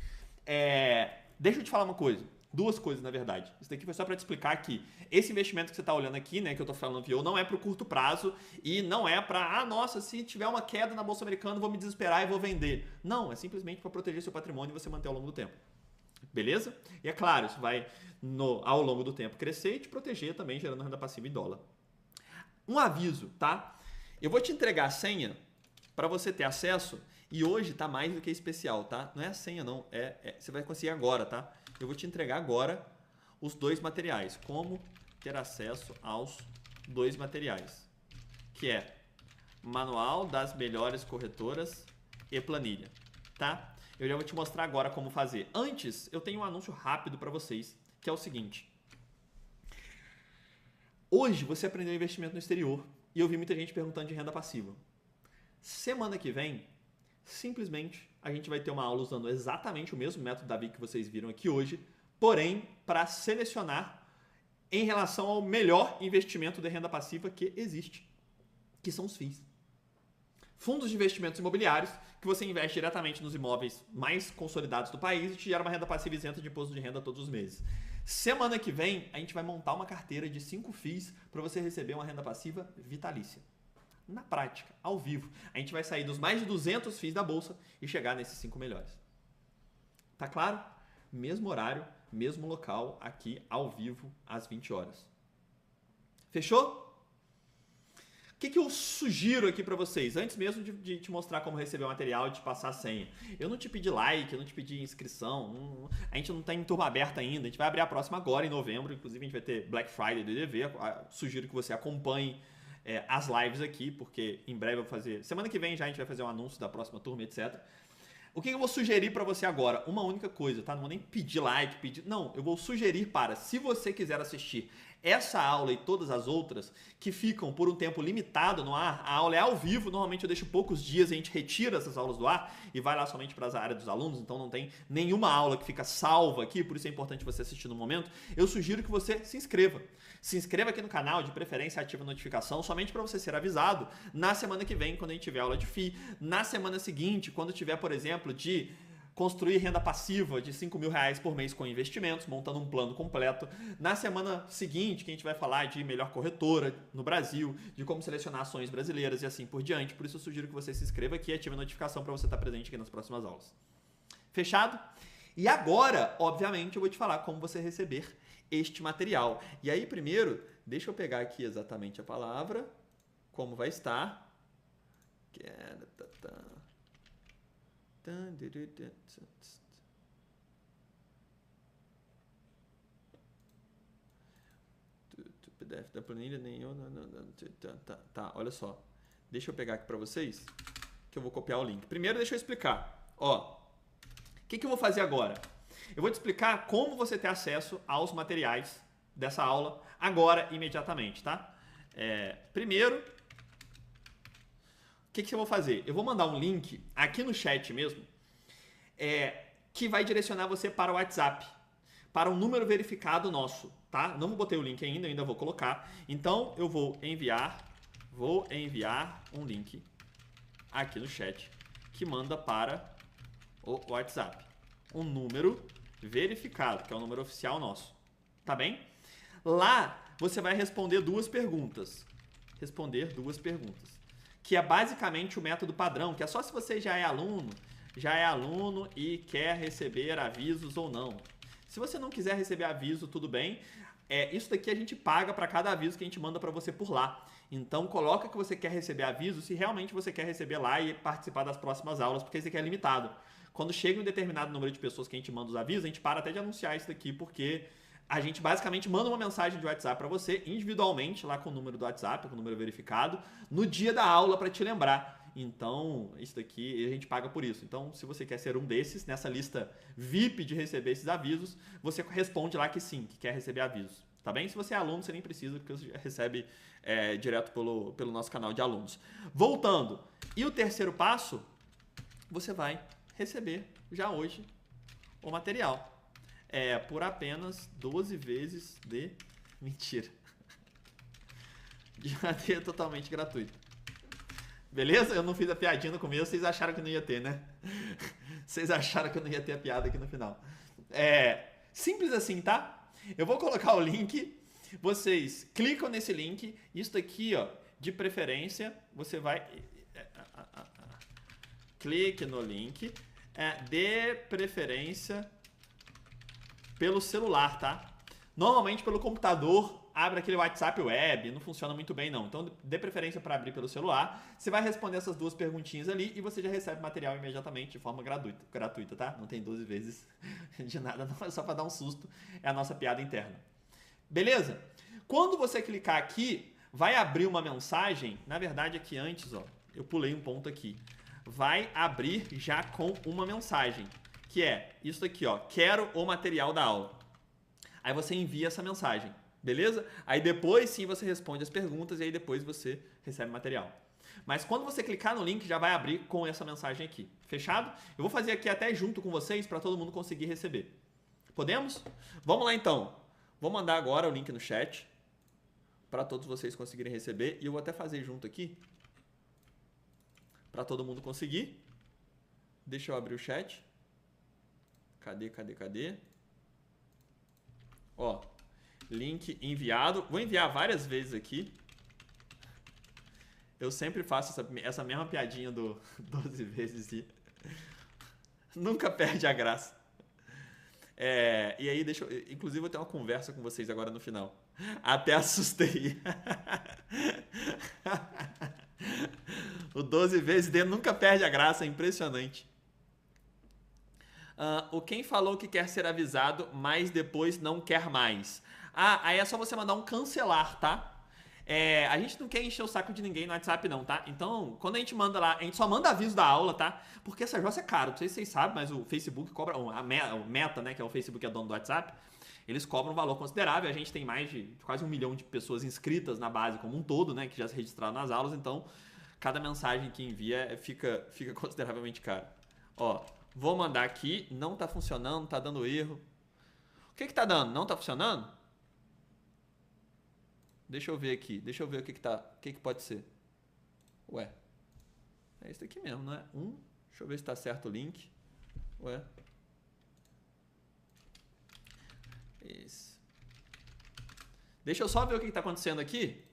Deixa eu te falar uma coisa. Duas coisas, na verdade. Isso daqui foi só para te explicar que esse investimento que você está olhando aqui, né, que eu estou falando VO, não é para o curto prazo e não é para, nossa, se tiver uma queda na Bolsa Americana, vou me desesperar e vou vender. Não, é simplesmente para proteger seu patrimônio e você manter ao longo do tempo. Beleza? E é claro, isso vai, ao longo do tempo, crescer e te proteger também, gerando renda passiva em dólar. Um aviso, tá? Eu vou te entregar a senha para você ter acesso e hoje tá mais do que especial, tá? Não é a senha, não. Você vai conseguir agora, tá? Eu vou te entregar agora os dois materiais. Como ter acesso aos dois materiais. Que é Manual das Melhores Corretoras e Planilha, tá? Eu já vou te mostrar agora como fazer. Antes, eu tenho um anúncio rápido para vocês, que é o seguinte. Hoje você aprendeu investimento no exterior e eu vi muita gente perguntando de renda passiva. Semana que vem, simplesmente, a gente vai ter uma aula usando exatamente o mesmo método da VIC que vocês viram aqui hoje, porém, para selecionar em relação ao melhor investimento de renda passiva que existe, que são os FIIs. Fundos de investimentos imobiliários, que você investe diretamente nos imóveis mais consolidados do país e te gera uma renda passiva isenta de imposto de renda todos os meses. Semana que vem, a gente vai montar uma carteira de 5 FIIs para você receber uma renda passiva vitalícia. Na prática, ao vivo. A gente vai sair dos mais de 200 FIIs da bolsa e chegar nesses 5 melhores. Tá claro? Mesmo horário, mesmo local, aqui ao vivo, às 20 horas. Fechou? O que eu sugiro aqui para vocês? Antes mesmo de te mostrar como receber o material e te passar a senha. Eu não te pedi like, eu não te pedi inscrição. A gente não está em turma aberta ainda. A gente vai abrir a próxima agora, em novembro. Inclusive, a gente vai ter Black Friday do IDV. Sugiro que você acompanhe as lives aqui, porque em breve eu vou fazer... Semana que vem já a gente vai fazer um anúncio da próxima turma, etc. O que eu vou sugerir para você agora? Uma única coisa, tá? Não vou nem pedir like, Não, eu vou sugerir para, se você quiser assistir essa aula e todas as outras que ficam por um tempo limitado no ar, a aula é ao vivo, normalmente eu deixo poucos dias e a gente retira essas aulas do ar e vai lá somente para a área dos alunos, então não tem nenhuma aula que fica salva aqui, por isso é importante você assistir no momento. Eu sugiro que você se inscreva. Se inscreva aqui no canal, de preferência ativa a notificação, somente para você ser avisado na semana que vem, quando a gente tiver aula de FII, na semana seguinte, quando tiver, por exemplo, de construir renda passiva de R$5.000 por mês com investimentos, montando um plano completo. Na semana seguinte, que a gente vai falar de melhor corretora no Brasil, de como selecionar ações brasileiras e assim por diante. Por isso eu sugiro que você se inscreva aqui e ative a notificação para você estar presente aqui nas próximas aulas. Fechado? E agora, obviamente, eu vou te falar como você receber este material. E aí, primeiro, deixa eu pegar aqui exatamente a palavra, como vai estar. PDF da planilha nenhum. Tá, olha só. Deixa eu pegar aqui para vocês, que eu vou copiar o link. Primeiro, deixa eu explicar. Ó, o que eu vou fazer agora? Eu vou te explicar como você ter acesso aos materiais dessa aula agora, imediatamente, tá? Primeiro, o que eu vou fazer? Eu vou mandar um link aqui no chat mesmo, que vai direcionar você para o WhatsApp, para um número verificado nosso, tá? Não botei o link ainda, eu ainda vou colocar. Então, eu vou enviar um link aqui no chat que manda para o WhatsApp. Um número verificado, que é o número oficial nosso, tá bem? Lá, você vai responder duas perguntas. Que é basicamente o método padrão, que é só se você já é aluno e quer receber avisos ou não. Se você não quiser receber aviso, tudo bem. Isso daqui a gente paga para cada aviso que a gente manda para você por lá. Então, coloca que você quer receber aviso se realmente você quer receber lá e participar das próximas aulas, porque isso aqui é limitado. Quando chega um determinado número de pessoas que a gente manda os avisos, a gente para até de anunciar isso daqui, porque a gente basicamente manda uma mensagem de WhatsApp para você, individualmente, lá com o número do WhatsApp, com o número verificado, no dia da aula para te lembrar. Então, isso daqui a gente paga por isso. Então, se você quer ser um desses, nessa lista VIP de receber esses avisos, você responde lá que sim, que quer receber avisos. Tá bem? Se você é aluno, você nem precisa, porque você recebe direto pelo nosso canal de alunos. Voltando. E o terceiro passo, você vai receber já hoje o material. Por apenas 12 vezes de... Mentira. De maneira totalmente gratuita. Beleza? Eu não fiz a piadinha no começo, vocês acharam que não ia ter, né? Vocês acharam que eu não ia ter a piada aqui no final. Simples assim, tá? Eu vou colocar o link, vocês clicam nesse link, isso daqui, ó, de preferência, você vai... Clique no link, de preferência pelo celular, tá? Normalmente pelo computador abre aquele WhatsApp web, não funciona muito bem não. Então dê preferência para abrir pelo celular. Você vai responder essas duas perguntinhas ali e você já recebe material imediatamente de forma gratuita, tá? Não tem 12 vezes de nada, não, é só para dar um susto. É a nossa piada interna. Beleza? Quando você clicar aqui, vai abrir uma mensagem. Na verdade aqui antes, ó, eu pulei um ponto aqui. Vai abrir já com uma mensagem, que é isso aqui, ó, quero o material da aula. Aí você envia essa mensagem, beleza? Aí depois sim você responde as perguntas e aí depois você recebe material. Mas quando você clicar no link já vai abrir com essa mensagem aqui, fechado? Eu vou fazer aqui até junto com vocês para todo mundo conseguir receber. Podemos? Vamos lá então. Vou mandar agora o link no chat para todos vocês conseguirem receber e eu vou até fazer junto aqui para todo mundo conseguir. Deixa eu abrir o chat. Cadê? Ó, link enviado. Vou enviar várias vezes aqui. Eu sempre faço essa mesma piadinha do 12 vezes e nunca perde a graça. E aí, inclusive, eu vou ter uma conversa com vocês agora no final. Até assustei. O 12 vezes D nunca perde a graça, é impressionante. Quem falou que quer ser avisado, mas depois não quer mais. Aí é só você mandar um cancelar, tá? A gente não quer encher o saco de ninguém no WhatsApp não, tá? Então, quando a gente manda lá, a gente só manda aviso da aula, tá? Porque essa jossa é caro, não sei se vocês sabem, mas o Facebook cobra, o Meta, né, que é o Facebook que é dono do WhatsApp, eles cobram um valor considerável. A gente tem mais de quase 1 milhão de pessoas inscritas na base como um todo, né, que já se registraram nas aulas, então cada mensagem que envia fica consideravelmente caro. Ó, vou mandar aqui, não tá funcionando, tá dando erro. O que tá dando? Não tá funcionando? Deixa eu ver aqui, deixa eu ver o que pode ser. Ué, é isso aqui mesmo, não é? Deixa eu ver se tá certo o link. Ué. Isso. Deixa eu só ver o que tá acontecendo aqui.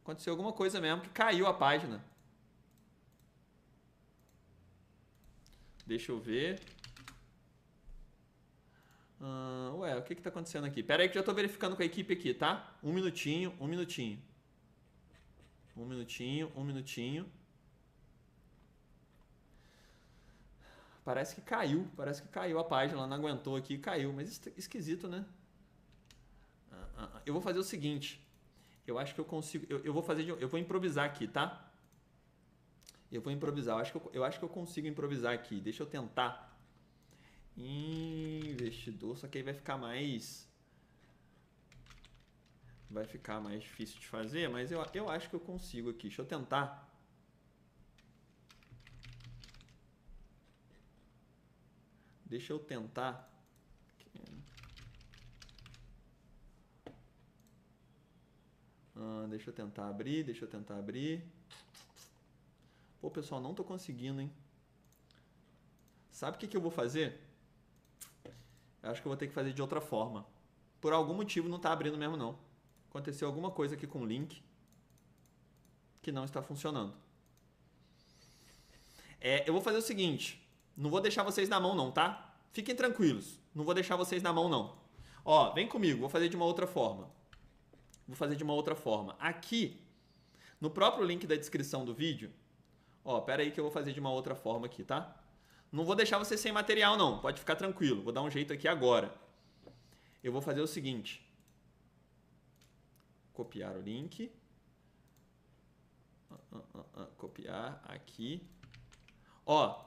Aconteceu alguma coisa mesmo, que caiu a página. Deixa eu ver. Ué, o que tá acontecendo aqui? Pera aí que já tô verificando com a equipe aqui, tá? Um minutinho. Parece que caiu a página, ela não aguentou aqui, caiu, mas esquisito, né? Eu vou fazer o seguinte, eu acho que eu consigo, eu vou improvisar aqui, tá? Eu vou improvisar, eu acho que eu consigo improvisar aqui, deixa eu tentar. Investidor, só que aí vai ficar mais difícil de fazer, mas eu acho que eu consigo aqui. Deixa eu tentar. Deixa eu tentar abrir. Pô, pessoal, não tô conseguindo, hein? Sabe o que eu vou fazer? Eu acho que eu vou ter que fazer de outra forma. Por algum motivo não está abrindo mesmo, não. Aconteceu alguma coisa aqui com o link que não está funcionando. Eu vou fazer o seguinte. Não vou deixar vocês na mão, não, tá? Fiquem tranquilos. Não vou deixar vocês na mão, não. Ó, vem comigo. Vou fazer de uma outra forma. Aqui, no próprio link da descrição do vídeo. Ó, pera aí que eu vou fazer de uma outra forma aqui, tá? Não vou deixar você sem material, não. Pode ficar tranquilo. Vou dar um jeito aqui agora. Eu vou fazer o seguinte. Copiar o link. Copiar aqui. Ó,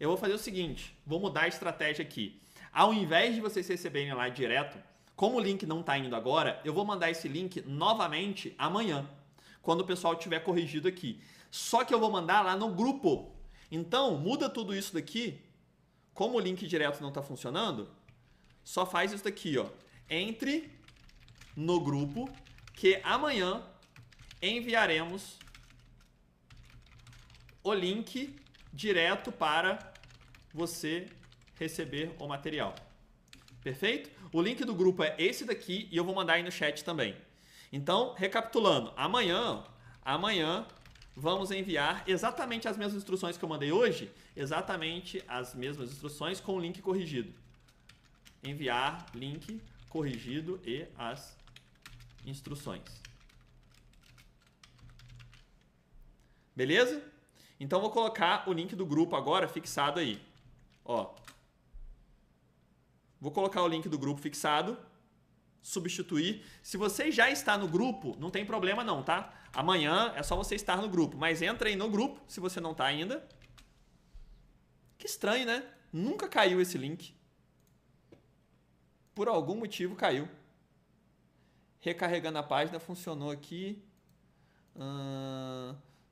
eu vou fazer o seguinte. Vou mudar a estratégia aqui. Ao invés de vocês receberem lá direto, como o link não está indo agora, eu vou mandar esse link novamente amanhã, quando o pessoal tiver corrigido aqui. Só que eu vou mandar lá no grupo. Então, muda tudo isso daqui. Como o link direto não está funcionando, só faz isso daqui, ó. Entre no grupo que amanhã enviaremos o link direto para você receber o material. Perfeito? O link do grupo é esse daqui e eu vou mandar aí no chat também. Então, recapitulando, amanhã vamos enviar exatamente as mesmas instruções que eu mandei hoje, exatamente as mesmas instruções com o link corrigido. Enviar link corrigido e as instruções. Beleza? Então vou colocar o link do grupo agora fixado aí. Ó. Vou colocar o link do grupo fixado, substituir. Se você já está no grupo, não tem problema não, tá? Amanhã é só você estar no grupo, mas entra aí no grupo se você não está ainda. Que estranho, né? Nunca caiu esse link. Por algum motivo caiu. Recarregando a página, funcionou aqui.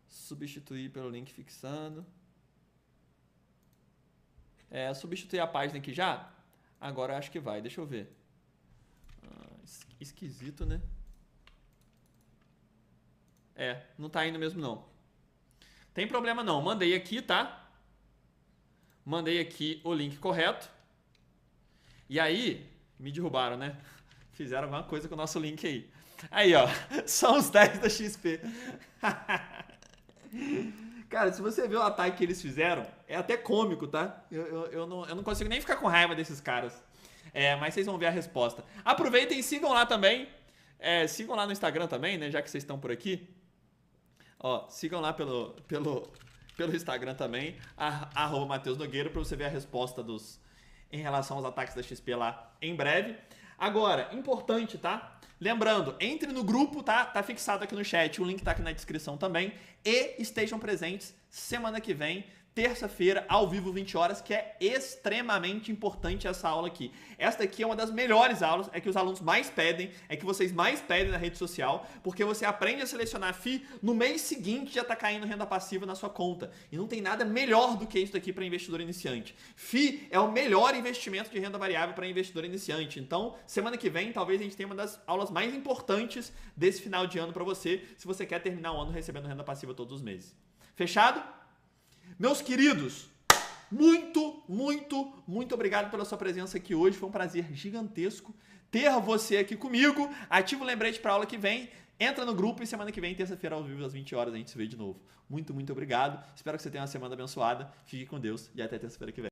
Substituir pelo link fixando. Substituir a página aqui já? Agora acho que vai, deixa eu ver. Esquisito, né? Não tá indo mesmo não. Tem problema não, mandei aqui, tá? Mandei aqui o link correto. E aí, me derrubaram, né? Fizeram alguma coisa com o nosso link aí. Aí, ó, são os 10 da XP. Cara, se você ver o ataque que eles fizeram, é até cômico, tá? Eu não consigo nem ficar com raiva desses caras. Mas vocês vão ver a resposta. Aproveitem e sigam lá também. Sigam lá no Instagram também, né? Já que vocês estão por aqui. Ó, sigam lá pelo Instagram também, @Matheus Nogueira, pra você ver a resposta em relação aos ataques da XP lá em breve. Agora, importante, tá? Lembrando, entre no grupo, tá? Tá fixado aqui no chat, o link tá aqui na descrição também. E estejam presentes semana que vem, terça-feira, ao vivo, 20 horas, que é extremamente importante essa aula aqui. Essa daqui é uma das melhores aulas, é que os alunos mais pedem, é que vocês mais pedem na rede social, porque você aprende a selecionar FII, no mês seguinte já tá caindo renda passiva na sua conta. E não tem nada melhor do que isso daqui para investidor iniciante. FII é o melhor investimento de renda variável para investidor iniciante. Então, semana que vem, talvez a gente tenha uma das aulas mais importantes desse final de ano para você, se você quer terminar o ano recebendo renda passiva todos os meses. Fechado? Meus queridos, muito obrigado pela sua presença aqui hoje. Foi um prazer gigantesco ter você aqui comigo. Ativa o lembrete para a aula que vem. Entra no grupo e semana que vem, terça-feira, ao vivo, às 20 horas, a gente se vê de novo. Muito obrigado. Espero que você tenha uma semana abençoada. Fique com Deus e até terça-feira que vem.